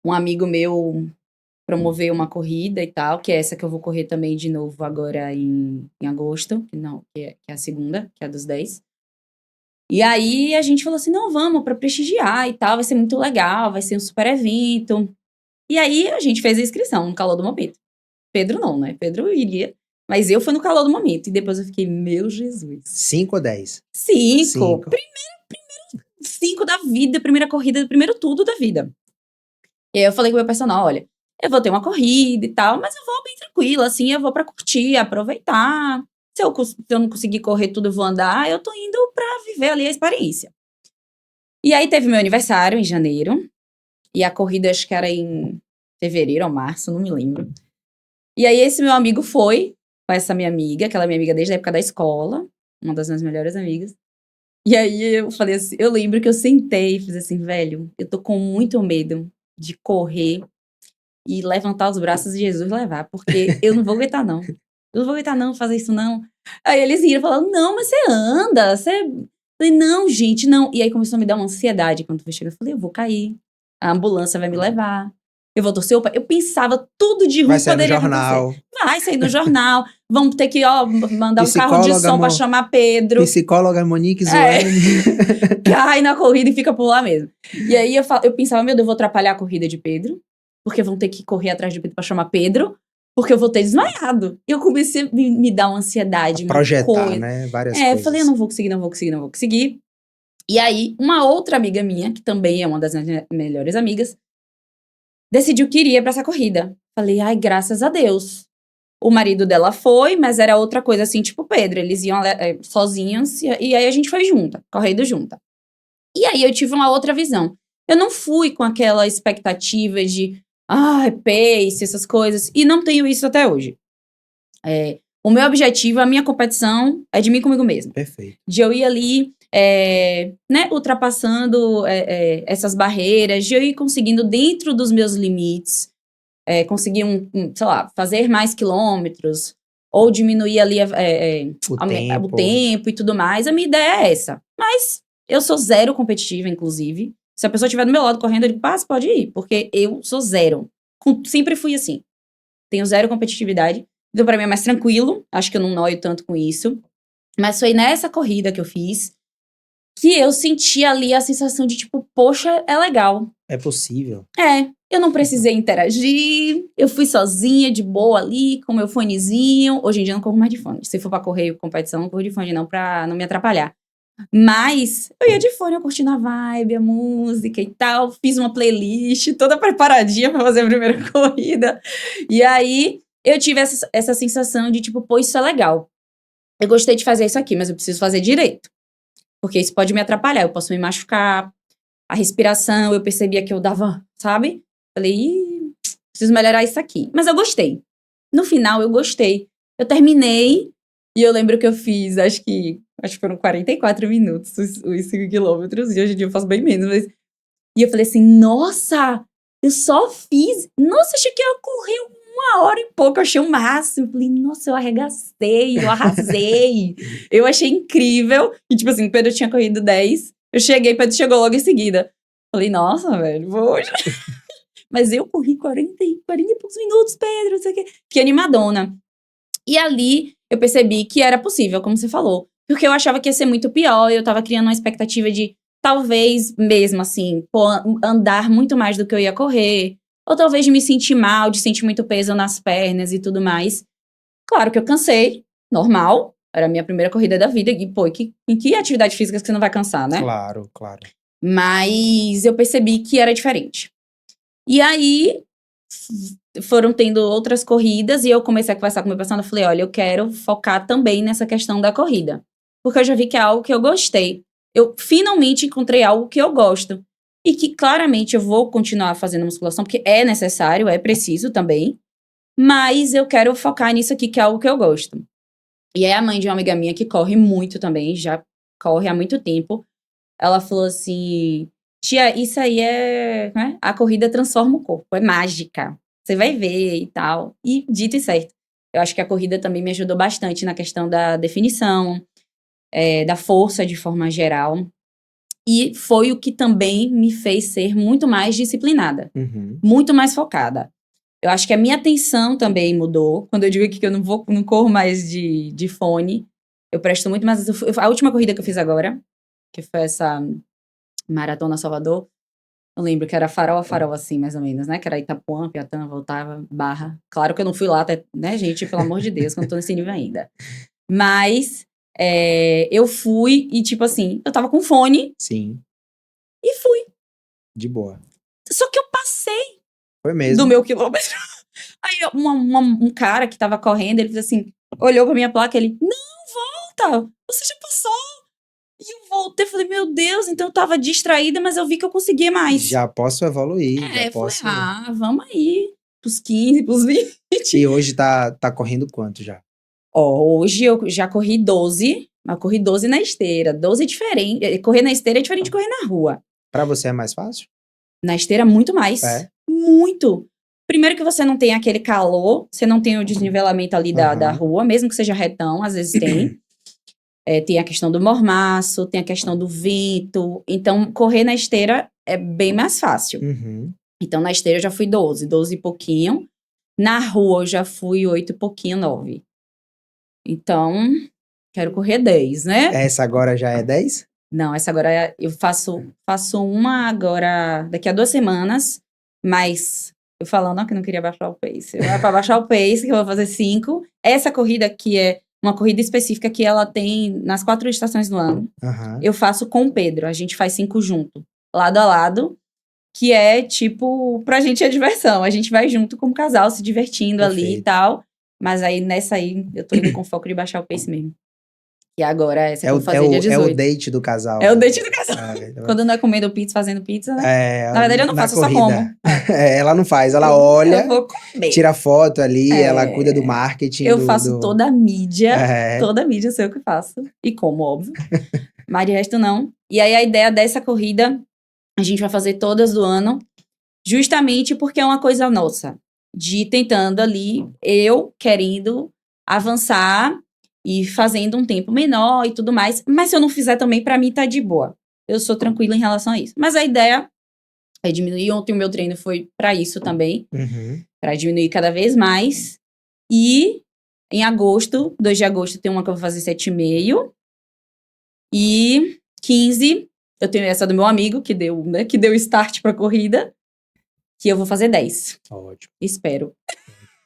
Um amigo meu promoveu uma corrida e tal, que é essa que eu vou correr também de novo agora em agosto, que é a segunda, que é a dos 10. E aí a gente falou assim, não, vamos pra prestigiar e tal, vai ser muito legal, vai ser um super evento. E aí a gente fez a inscrição no calor do momento. Pedro não, né? Pedro iria, mas eu fui no calor do momento. E depois eu fiquei, meu Jesus. 5 ou 10? 5. Primeiro 5 da vida, primeira corrida, primeiro tudo da vida. E aí eu falei com o meu personal, olha, eu vou ter uma corrida e tal, mas eu vou bem tranquila, assim, eu vou pra curtir, aproveitar. Se eu não conseguir correr tudo, eu vou andar, eu tô indo pra viver ali a experiência. E aí teve meu aniversário em janeiro, e a corrida acho que era em fevereiro ou março, não me lembro. E aí esse meu amigo foi com essa minha amiga, aquela minha amiga desde a época da escola, uma das minhas melhores amigas. E aí eu falei assim, eu lembro que eu sentei e fiz assim, velho, eu tô com muito medo de correr e levantar os braços e Jesus levar, porque eu não vou aguentar não. Eu não vou aguentar não, fazer isso não. Aí eles riram falando, não, mas você anda, você... Eu falei, não, gente, não. E aí começou a me dar uma ansiedade quando foi chegar. Eu falei, eu vou cair, a ambulância vai me levar, eu vou torcer o pé. Eu pensava tudo de ruim que poderia acontecer. Vai sair no jornal, vamos ter que, mandar um carro de som pra chamar Pedro. Psicóloga Monique Zoane. Cai na corrida e fica por lá mesmo. E aí eu pensava, meu Deus, eu vou atrapalhar a corrida de Pedro, porque vão ter que correr atrás de Pedro pra chamar Pedro, porque eu vou ter desmaiado. E eu comecei a me dar uma ansiedade, uma projetar, coisa. né? Várias coisas. Eu falei, eu não vou conseguir. E aí, uma outra amiga minha, que também é uma das minhas melhores amigas, decidiu que iria pra essa corrida. Falei, ai, graças a Deus. O marido dela foi, mas era outra coisa assim, tipo Pedro. Eles iam sozinhos, e aí a gente foi junta, correndo junta. E aí eu tive uma outra visão. Eu não fui com aquela expectativa de, pace, essas coisas. E não tenho isso até hoje. O meu objetivo, a minha competição é de mim comigo mesma. Perfeito. De eu ir ali, né, ultrapassando essas barreiras, de eu ir conseguindo dentro dos meus limites, conseguir sei lá, fazer mais quilômetros, ou diminuir ali o tempo e tudo mais. A minha ideia é essa. Mas eu sou zero competitiva, inclusive. Se a pessoa estiver do meu lado correndo, eu digo, você pode ir, porque eu sou zero. Sempre fui assim. Tenho zero competitividade. Então, pra mim é mais tranquilo. Acho que eu não noio tanto com isso. Mas foi nessa corrida que eu fiz que eu senti ali a sensação de, tipo, poxa, é legal. É possível. Eu não precisei interagir, eu fui sozinha, de boa ali, com meu fonezinho. Hoje em dia eu não corro mais de fone. Se for pra correr competição, eu não corro de fone não, pra não me atrapalhar. Mas eu ia de fone, eu curtindo a vibe, a música e tal. Fiz uma playlist toda preparadinha pra fazer a primeira corrida. E aí eu tive essa sensação de tipo, pô, isso é legal. Eu gostei de fazer isso aqui, mas eu preciso fazer direito. Porque isso pode me atrapalhar, eu posso me machucar. A respiração, eu percebia que eu dava, sabe? Falei, ih, preciso melhorar isso aqui. Mas eu gostei. No final, eu gostei. Eu terminei e eu lembro que eu fiz, acho que foram 44 minutos os 5 quilômetros. E hoje em dia eu faço bem menos, mas... E eu falei assim, nossa, eu só fiz... Nossa, achei que eu corri 1 hora e pouco, eu achei o máximo. Eu falei, nossa, eu arregacei, eu arrasei. Eu achei incrível. E tipo assim, Pedro tinha corrido 10. Eu cheguei, Pedro chegou logo em seguida. Falei, nossa, velho, vou hoje. Mas eu corri 40 e poucos minutos, Pedro, não sei o quê. Fiquei animadona. E ali eu percebi que era possível, como você falou. Porque eu achava que ia ser muito pior. Eu tava criando uma expectativa de, talvez mesmo assim, pô, andar muito mais do que eu ia correr. Ou talvez de me sentir mal, de sentir muito peso nas pernas e tudo mais. Claro que eu cansei, normal. Era a minha primeira corrida da vida. E, pô, em que atividade física que você não vai cansar, né? Claro, claro. Mas eu percebi que era diferente. E aí, foram tendo outras corridas e eu comecei a conversar com o meu personal. Eu falei, olha, eu quero focar também nessa questão da corrida. Porque eu já vi que é algo que eu gostei. Eu finalmente encontrei algo que eu gosto. E que claramente eu vou continuar fazendo musculação, porque é necessário, é preciso também. Mas eu quero focar nisso aqui, que é algo que eu gosto. E é a mãe de uma amiga minha que corre muito também, já corre há muito tempo. Ela falou assim, tia, isso aí né? A corrida transforma o corpo, é mágica. Você vai ver e tal. E dito e certo. Eu acho que a corrida também me ajudou bastante na questão da definição, da força de forma geral. E foi o que também me fez ser muito mais disciplinada, muito mais focada. Eu acho que a minha atenção também mudou. Quando eu digo aqui que eu não corro mais de fone, eu presto muito mais. A última corrida que eu fiz agora, que foi essa Maratona Salvador, eu lembro que era farol a farol, assim, mais ou menos, né? Que era Itapuã, Piatã, voltava, Barra. Claro que eu não fui lá até, né, gente? Pelo amor de Deus, que eu não tô nesse nível ainda. Mas eu fui e, tipo assim, eu tava com fone. Sim. E fui. De boa. Só que eu passei Foi mesmo. do meu quilômetro. Aí um cara que tava correndo, ele fez assim, olhou pra minha placa, ele, não, volta, você já passou. E eu voltei, falei, meu Deus, então eu tava distraída, mas eu vi que eu conseguia mais. Já posso evoluir, já Eu posso... falei, vamos aí, pros 15, pros 20. E hoje tá correndo quanto já? Ó, hoje eu já corri 12, mas corri 12 na esteira, 12 é diferente, correr na esteira é diferente de correr na rua. Pra você é mais fácil? Na esteira, muito mais. É? Muito. Primeiro que você não tem aquele calor, você não tem o desnivelamento ali da rua, mesmo que seja retão, às vezes tem. Tem a questão do mormaço, tem a questão do vento. Então, correr na esteira é bem mais fácil. Então, na esteira eu já fui 12 e pouquinho. Na rua eu já fui 8 e pouquinho, 9. Então, quero correr 10, né? Essa agora já é 10? Não, essa agora eu faço uma agora, daqui a 2 semanas, mas eu falando que não queria baixar o pace. É para baixar o pace, que eu vou fazer 5. Essa corrida aqui é uma corrida específica que ela tem nas 4 estações do ano. Eu faço com o Pedro, a gente faz 5 junto, lado a lado, que é tipo, pra gente é diversão. A gente vai junto como casal, se divertindo ali e tal. Mas aí, nessa aí, eu tô indo com foco de baixar o pace mesmo. E agora, essa que eu vou fazer dia 18. É o date do casal. É o date do casal. Quando não é comendo pizza, fazendo pizza, né? Na verdade, eu não faço, eu só como. Ela não faz, ela olha, eu vou comer. Tira foto ali, ela cuida do marketing. Eu faço toda a mídia, eu sei o que faço. E como, óbvio. Mas de resto, não. E aí, a ideia dessa corrida, a gente vai fazer todas do ano, justamente porque é uma coisa nossa. De tentando ali, eu querendo avançar e fazendo um tempo menor e tudo mais. Mas se eu não fizer também, pra mim tá de boa. Eu sou tranquila em relação a isso. Mas a ideia é diminuir. Ontem o meu treino foi pra isso também. Pra diminuir cada vez mais. E em agosto, 2 de agosto, tem uma que eu vou fazer 7,5. E 15, eu tenho essa do meu amigo, que deu start pra corrida. que eu vou fazer 10. Ótimo. Espero.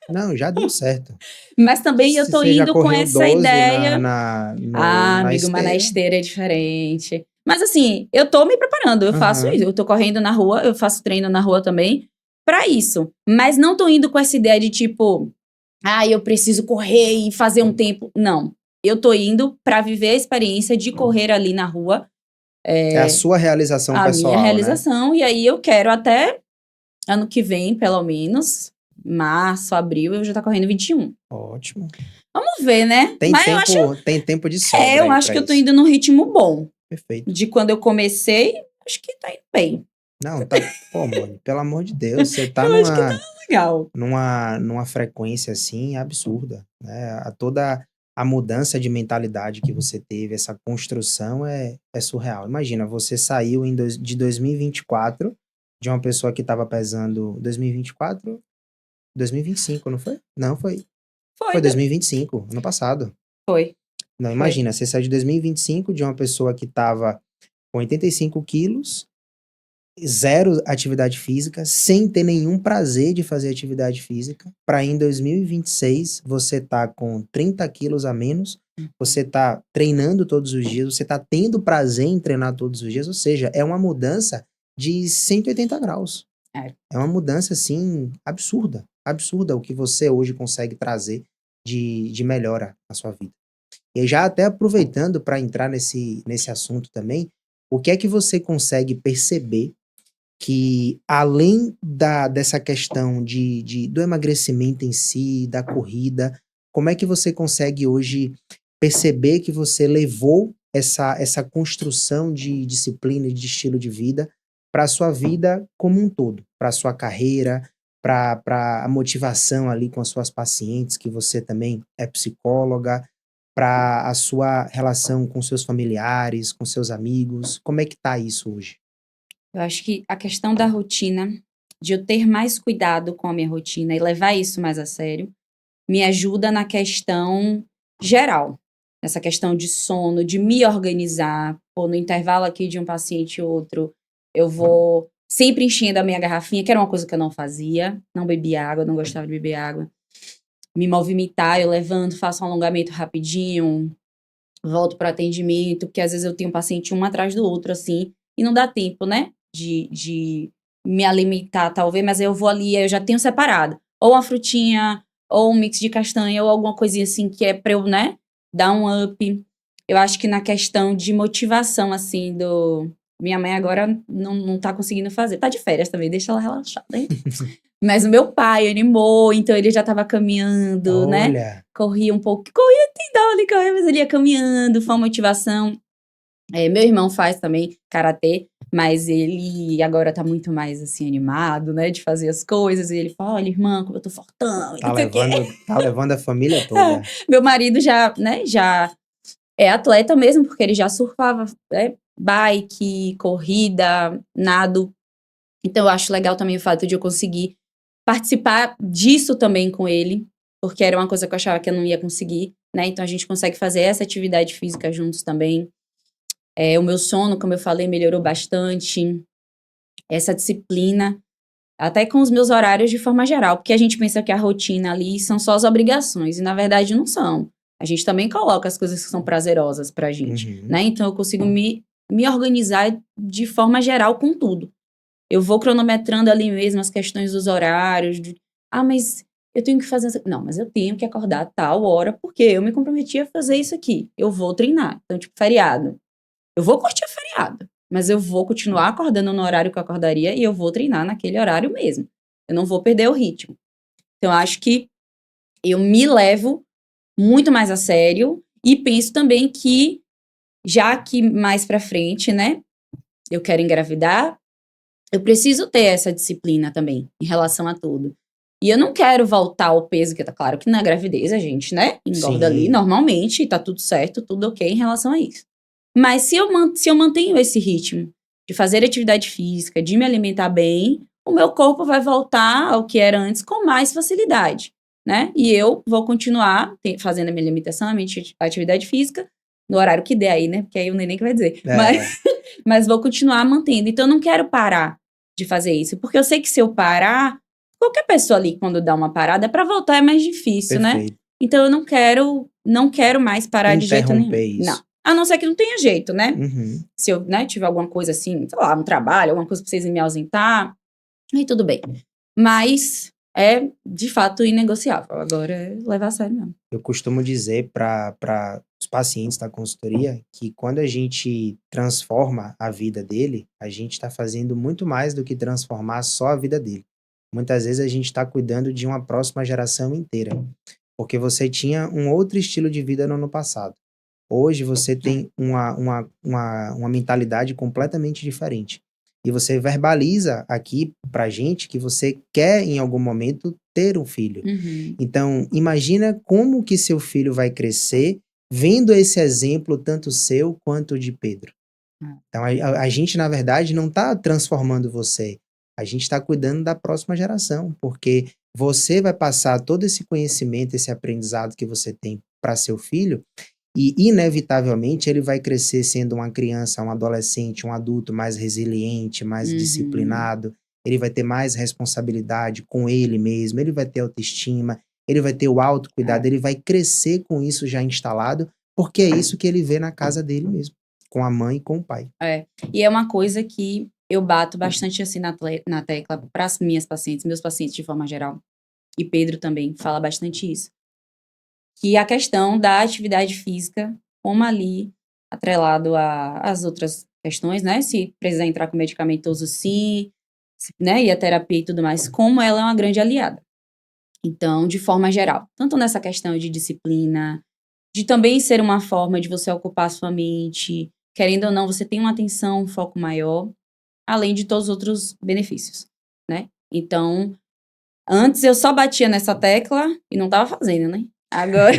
Não, já deu certo. Mas também eu Se tô você já indo com correu essa 12 ideia. na Amigo, mas na esteira. esteira é diferente. Mas assim, eu tô me preparando, eu faço Aham. isso. Eu tô correndo na rua, eu faço treino na rua também pra isso. Mas não tô indo com essa ideia de tipo, eu preciso correr e fazer um tempo. Não. Eu tô indo pra viver a experiência de correr ali na rua, É a sua realização a minha pessoal, né? realização. E aí eu quero até ano que vem, pelo menos, março, abril, eu já tá correndo 21. Ótimo. Vamos ver, né? Mas Tem tempo de sobra eu aí acho pra que eu tô isso. indo num ritmo bom. Perfeito. De quando eu comecei, acho que tá indo bem. Não, tá. Pô, mano, pelo amor de Deus, você tá Eu acho que tá legal. numa frequência assim absurda, né? Toda a mudança de mentalidade que você teve, essa construção é surreal. Imagina, você saiu de 2024 de uma pessoa que estava pesando 2024, 2025, não foi? Não, Foi, foi 2025, ano passado. foi, Não, foi. imagina, você saiu de 2025 de uma pessoa que estava com 85 quilos, zero atividade física, sem ter nenhum prazer de fazer atividade física, para em 2026 você tá com 30 quilos a menos, você tá treinando todos os dias, você tá tendo prazer em treinar todos os dias, ou seja, é uma mudança de 180 graus. É. É uma mudança, assim, absurda. Absurda o que você hoje consegue trazer de melhora na sua vida. E já até aproveitando para entrar nesse assunto também, o que é que você consegue perceber que além dessa questão do emagrecimento em si, da corrida, como é que você consegue hoje perceber que você levou essa construção de disciplina e de estilo de vida para a sua vida como um todo, para a sua carreira, para a motivação ali com as suas pacientes, que você também é psicóloga, para a sua relação com seus familiares, com seus amigos, como é que tá isso hoje? Eu acho que a questão da rotina, de eu ter mais cuidado com a minha rotina e levar isso mais a sério, me ajuda na questão geral. Nessa questão de sono, de me organizar. Pô, no intervalo aqui de um paciente e outro, eu vou sempre enchendo a minha garrafinha, que era uma coisa que eu não fazia. Não bebia água, não gostava de beber água. Me movimentar, eu levanto, faço um alongamento rapidinho, volto para atendimento, porque às vezes eu tenho um paciente um atrás do outro, assim, e não dá tempo, né, de me alimentar, talvez, mas eu vou ali, eu já tenho separado. Ou uma frutinha, ou um mix de castanha, ou alguma coisinha assim que é pra eu, né, dar um up. Eu acho que na questão de motivação, assim, Minha mãe agora não tá conseguindo fazer. Tá de férias também, deixa ela relaxada, hein? Mas o meu pai animou, então ele já tava caminhando, né? Olha, Corria um pouco, corria, tem dó ali, correr, mas ele ia caminhando, foi uma motivação. Meu irmão faz também karatê, mas ele agora tá muito mais, assim, animado, né, de fazer as coisas, e ele fala, olha, irmã, como eu tô fortão, e não sei o quê. tá levando a família toda. Meu marido já, né, já é atleta mesmo, porque ele já surfava, né, bike, corrida, nado. Então eu acho legal também o fato de eu conseguir participar disso também com ele, porque era uma coisa que eu achava que eu não ia conseguir, né? Então a gente consegue fazer essa atividade física juntos também. O meu sono, como eu falei, melhorou bastante. Essa disciplina, até com os meus horários de forma geral, porque a gente pensa que a rotina ali são só as obrigações, e na verdade não são. A gente também coloca as coisas que são prazerosas pra gente, Uhum. né? Então eu consigo me organizar de forma geral com tudo. Eu vou cronometrando ali mesmo as questões dos horários. Mas eu tenho que fazer. Não, mas eu tenho que acordar a tal hora, porque eu me comprometi a fazer isso aqui. Eu vou treinar. Então, tipo, feriado. Eu vou curtir o feriado, mas eu vou continuar acordando no horário que eu acordaria e eu vou treinar naquele horário mesmo. Eu não vou perder o ritmo. Então, eu acho que eu me levo muito mais a sério e penso também que, já que mais pra frente, né, eu quero engravidar, eu preciso ter essa disciplina também, em relação a tudo. E eu não quero voltar ao peso, que tá claro que na gravidez a gente, né, engorda ali Sim. normalmente, tá tudo certo, tudo ok em relação a isso. Mas se eu mantenho esse ritmo de fazer atividade física, de me alimentar bem, o meu corpo vai voltar ao que era antes com mais facilidade, né? E eu vou continuar fazendo a minha alimentação, a minha atividade física, no horário que der aí, né? Porque aí o neném que vai dizer. É. Mas vou continuar mantendo. Então, eu não quero parar. de fazer isso. Porque eu sei que se eu parar, qualquer pessoa ali, quando dá uma parada, para voltar é mais difícil, né? Perfeito. Então eu não quero mais parar de jeito nenhum. Interromper Não. isso. A não ser que não tenha jeito, né? Uhum. Se eu, né, tiver alguma coisa assim, sei lá, um trabalho, alguma coisa pra vocês me ausentar, aí tudo bem. Mas é, de fato, inegociável. Agora é levar a sério mesmo. Eu costumo dizer para os pacientes da consultoria que quando a gente transforma a vida dele, a gente está fazendo muito mais do que transformar só a vida dele. Muitas vezes a gente está cuidando de uma próxima geração inteira, porque você tinha um outro estilo de vida no ano passado. Hoje você tem uma mentalidade completamente diferente. E você verbaliza aqui pra gente que você quer, em algum momento, ter um filho. Uhum. Então, imagina como que seu filho vai crescer vendo esse exemplo, tanto seu quanto de Pedro. Então, a gente, na verdade, não está transformando você. A gente está cuidando da próxima geração, porque você vai passar todo esse conhecimento, esse aprendizado que você tem para seu filho, e, inevitavelmente, ele vai crescer sendo uma criança, um adolescente, um adulto mais resiliente, mais Uhum. disciplinado. Ele vai ter mais responsabilidade com ele mesmo, ele vai ter autoestima, ele vai ter o autocuidado, É. ele vai crescer com isso já instalado, porque é isso que ele vê na casa dele mesmo, com a mãe e com o pai. É. E é uma coisa que eu bato bastante assim na tecla para as minhas pacientes, meus pacientes de forma geral. E Pedro também fala bastante isso. Que a questão da atividade física, como ali, atrelado às outras questões, né? Se precisar entrar com medicamentoso, sim, né? E a terapia e tudo mais, como ela é uma grande aliada. Então, de forma geral, tanto nessa questão de disciplina, de também ser uma forma de você ocupar a sua mente, querendo ou não, você tem uma atenção, um foco maior, além de todos os outros benefícios, né? Então, antes eu só batia nessa tecla e não tava fazendo, né? Agora,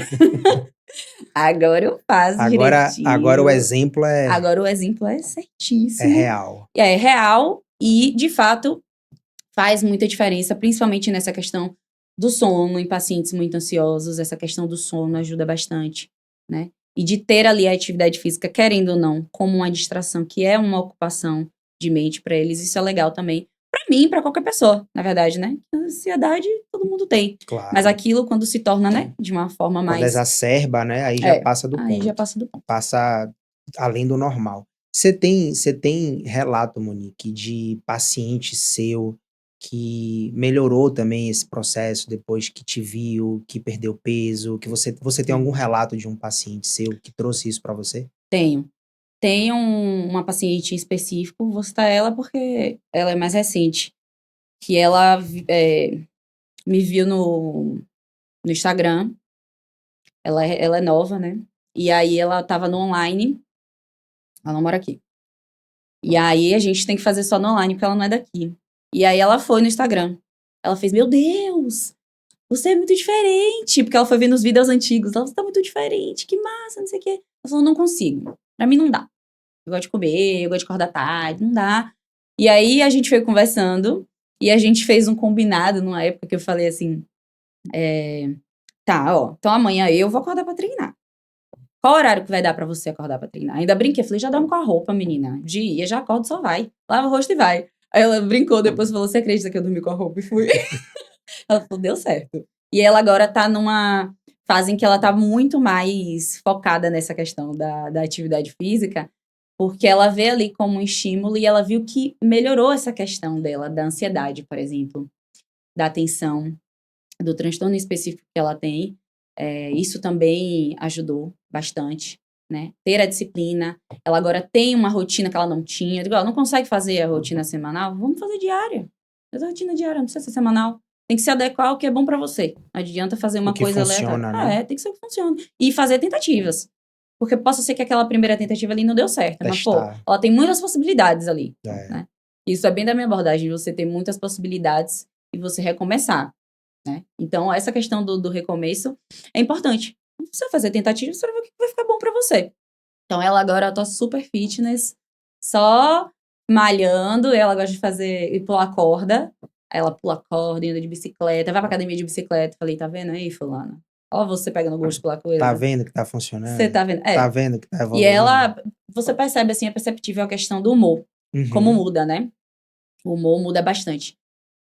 agora eu faço Agora o direitinho. exemplo Agora o exemplo é é certíssimo. real. E é real e, de fato, faz muita diferença, principalmente nessa questão do sono, em pacientes muito ansiosos, essa questão do sono ajuda bastante, né? E de ter ali a atividade física, querendo ou não, como uma distração, que é uma ocupação de mente para eles, isso é legal também. Para mim, para qualquer pessoa, na verdade, né? Ansiedade todo mundo tem. Mas Claro. aquilo, quando se torna, né, de uma forma Quando mais. exacerba, né, aí já É, passa do aí já ponto. passa do ponto. Passa além do normal. Você tem relato, Monique, de paciente seu que melhorou também esse processo depois que te viu, que perdeu peso, que você tem algum Tenho. relato de um paciente seu que trouxe isso para você? Tenho. Tenho uma paciente em específico, vou citar ela porque ela é mais recente, que ela me viu no Instagram, ela é nova, né? E aí ela tava no online, ela não mora aqui. E aí a gente tem que fazer só no online, porque ela não é daqui. E aí ela foi no Instagram. Ela fez, meu Deus, você é muito diferente. Porque ela foi vendo os vídeos antigos. Ela, você tá muito diferente, que massa, não sei o quê. Ela falou, não consigo. Pra mim não dá. Eu gosto de comer, eu gosto de acordar tarde, não dá. E aí a gente foi conversando e a gente fez um combinado numa época que eu falei assim, tá, ó, então amanhã eu vou acordar pra treinar. Qual horário que vai dar pra você acordar pra treinar? Ainda brinquei, falei, já dorme com a roupa, menina. Dia, já acorda, só vai. Lava o rosto e vai. Aí ela brincou, depois falou, você acredita que eu dormi com a roupa? E fui. Ela falou, deu certo. E ela agora tá numa fase em que ela tá muito mais focada nessa questão da atividade física, porque ela vê ali como um estímulo e ela viu que melhorou essa questão dela, da ansiedade, por exemplo, da atenção, do transtorno específico que ela tem. Isso também ajudou bastante, né? Ter a disciplina. Ela agora tem uma rotina que ela não tinha. Eu digo, ela não consegue fazer a rotina semanal? Vamos fazer diária. Faz a rotina diária, não precisa ser semanal. Tem que se adequar ao que é bom pra você. Não adianta fazer O uma que coisa aleatória. funciona, né? Tem que ser o que funciona. E fazer tentativas. Porque possa ser que aquela primeira tentativa ali não deu certo. Mas, pô, Testar. ela tem muitas possibilidades ali, É. né? Isso é bem da minha abordagem, você ter muitas possibilidades e você recomeçar, né? Então, essa questão do recomeço é importante. Você fazer tentativa, você vai ver o que vai ficar bom pra você. Então, ela agora tá super fitness, só malhando. Ela gosta de fazer, pular corda. Aí ela pula corda, anda de bicicleta, vai pra academia de bicicleta. Falei, tá vendo aí, fulana? Ó, você pegando gosto pela Tá coisa. vendo que tá Você funcionando? tá vendo? Tá vendo que tá E evoluindo? ela, você percebe assim, é perceptível a questão do humor, como Uhum. muda, né? O humor muda bastante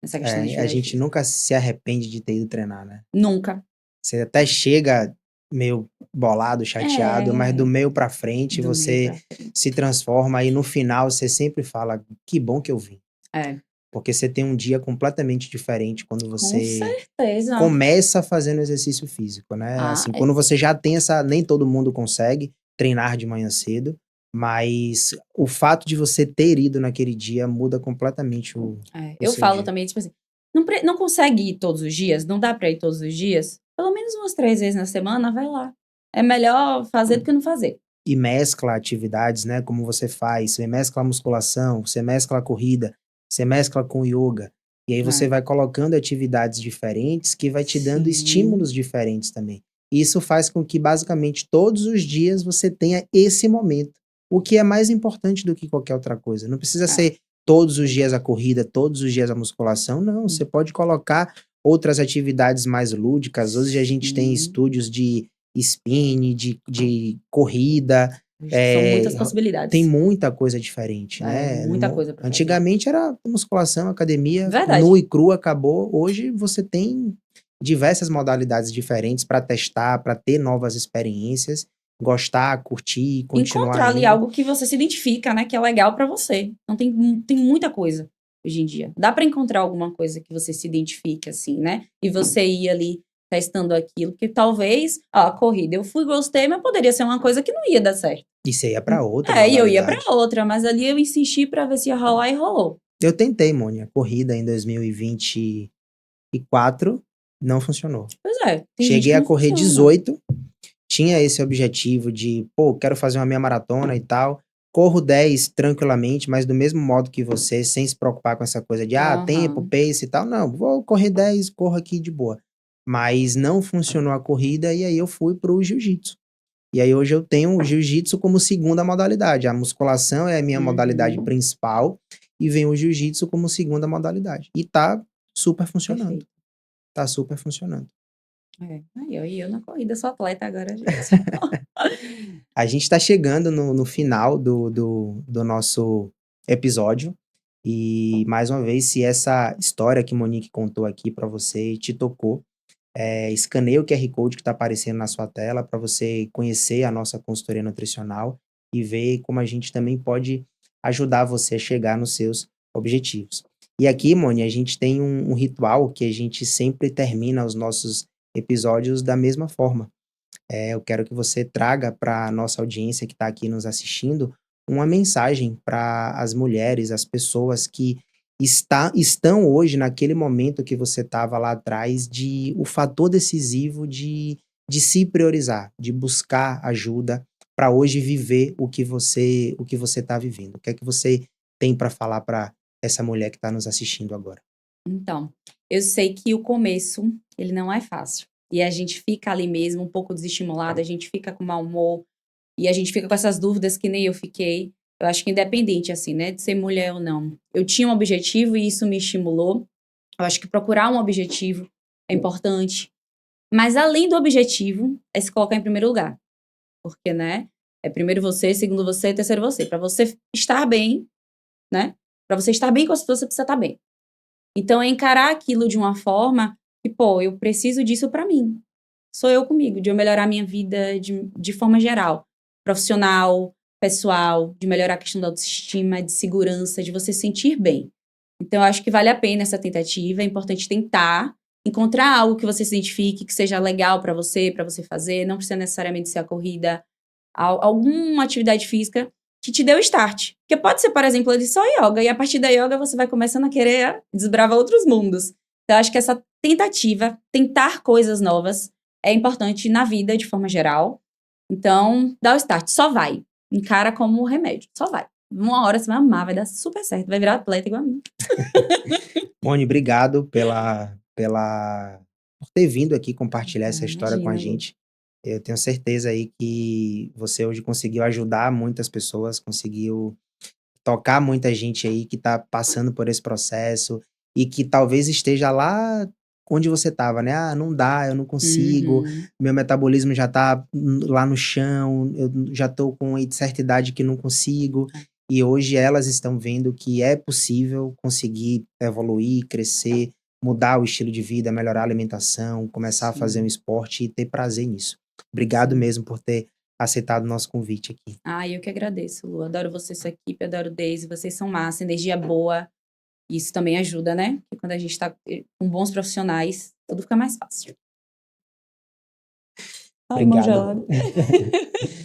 nessa questão de A atividade gente física. nunca se arrepende de ter ido treinar, né. Nunca. Você até chega meio bolado, chateado, mas do É, meio pra frente do meio você pra frente. se transforma e no final você sempre fala: "Que bom que eu vim", É, porque você tem um dia completamente diferente quando com você certeza. começa fazendo exercício físico, né, Ah, assim, quando você já tem essa nem todo mundo consegue treinar de manhã cedo, mas o fato de você ter ido naquele dia muda completamente o eu seu falo dia. também, tipo assim, não consegue ir todos os dias, não dá pra ir todos os dias, pelo menos umas 3 vezes na semana, vai lá. É melhor fazer do que não fazer. E mescla atividades, né, como você faz, você mescla a musculação, você mescla a corrida, você mescla com o yoga, e aí você É. vai colocando atividades diferentes que vai te dando Sim. estímulos diferentes também. E isso faz com que basicamente todos os dias você tenha esse momento, o que é mais importante do que qualquer outra coisa. Não precisa É. ser todos os dias a corrida, todos os dias a musculação, não, você pode colocar outras atividades mais lúdicas. Hoje a gente tem Sim. estúdios de spinning, de corrida, São muitas ro tem possibilidades. muita coisa diferente, É, né, muita coisa pra fazer. antigamente era musculação, academia, nu Verdade. e cru, acabou. Hoje você tem diversas modalidades diferentes para testar, para ter novas experiências, gostar, curtir, continuar Encontrar ali indo. algo que você se identifica, né, que é legal pra você. Então tem muita coisa hoje em dia. Dá pra encontrar alguma coisa que você se identifique, assim, né, e você ir ali testando aquilo, que talvez, a corrida eu fui, gostei, mas poderia ser uma coisa que não ia dar certo. E você ia para outra É, e eu ia pra modalidade. outra, mas ali eu insisti pra ver se ia rolar e rolou. Eu tentei, Mônia, corrida em 2024, não funcionou. Pois é, tem gente Cheguei que a não correr funciona. 18. Tinha esse objetivo de: "Pô, quero fazer uma meia maratona e tal". Corro 10 tranquilamente, mas do mesmo modo que você, sem se preocupar com essa coisa de: tempo, Aham. pace e tal. Não, vou correr 10, corro aqui de boa. Mas não funcionou a corrida e aí eu fui para o jiu-jitsu. E aí hoje eu tenho o jiu-jitsu como segunda modalidade. A musculação é a minha modalidade Uhum. principal e vem o jiu-jitsu como segunda modalidade. E tá super funcionando, Perfeito. tá super funcionando. É. Aí eu na corrida sou atleta agora, gente. A gente está chegando no final do nosso episódio. E mais uma vez, se essa história que Monique contou aqui para você te tocou, escaneie o QR Code que está aparecendo na sua tela para você conhecer a nossa consultoria nutricional e ver como a gente também pode ajudar você a chegar nos seus objetivos. E aqui, Moni, a gente tem um ritual que a gente sempre termina os nossos episódios da mesma forma. Eu quero que você traga para a nossa audiência que está aqui nos assistindo uma mensagem para as mulheres, as pessoas que estão hoje naquele momento que você estava lá atrás, de o fator decisivo de se priorizar, de buscar ajuda para hoje viver o que você está vivendo. O que é que você tem para falar para essa mulher que está nos assistindo agora? Então, eu sei que o começo, ele não é fácil. E a gente fica ali mesmo um pouco desestimulado, a gente fica com mau humor, e a gente fica com essas dúvidas que nem eu fiquei. Eu acho que independente, assim, né, de ser mulher ou não. Eu tinha um objetivo e isso me estimulou. Eu acho que procurar um objetivo é importante. Mas além do objetivo, é se colocar em primeiro lugar. Porque, né, é primeiro você, segundo você, terceiro você. Pra você estar bem, né, pra você estar bem com as pessoas, você precisa estar bem. Então, é encarar aquilo de uma forma que, pô, eu preciso disso pra mim. Sou eu comigo, de eu melhorar minha vida de forma geral, profissional, pessoal, de melhorar a questão da autoestima, de segurança, de você se sentir bem. Então, eu acho que vale a pena essa tentativa, é importante tentar, encontrar algo que você se identifique, que seja legal pra você fazer, não precisa necessariamente ser a corrida, alguma atividade física que te dê o start. Porque pode ser, por exemplo, ali só yoga, e a partir da yoga você vai começando a querer desbravar outros mundos. Então, eu acho que essa tentativa, tentar coisas novas, é importante na vida de forma geral. Então, dá o start, só vai. Encara como um remédio, só vai. Uma hora você vai amar, vai dar super certo, vai virar atleta igual a mim. Moni, obrigado por ter vindo aqui compartilhar essa Ah, história com a imagina, Gu. gente. Eu tenho certeza aí que você hoje conseguiu ajudar muitas pessoas, conseguiu tocar muita gente aí que está passando por esse processo e que talvez esteja lá onde você estava, né? "Ah, não dá, eu não consigo, Uhum. meu metabolismo já está lá no chão, eu já estou com certa idade que não consigo". e hoje elas estão vendo que é possível conseguir evoluir, crescer, mudar o estilo de vida, melhorar a alimentação, começar a fazer um Sim, esporte e ter prazer nisso. Obrigado sim. mesmo por ter aceitado o nosso convite aqui. Ah, eu que agradeço, Lu. Adoro você, sua equipe, adoro o Deise, vocês são massa, energia boa. Isso também ajuda, né? Porque quando a gente tá com bons profissionais, tudo fica mais fácil. Ai, mão Obrigado. gelada.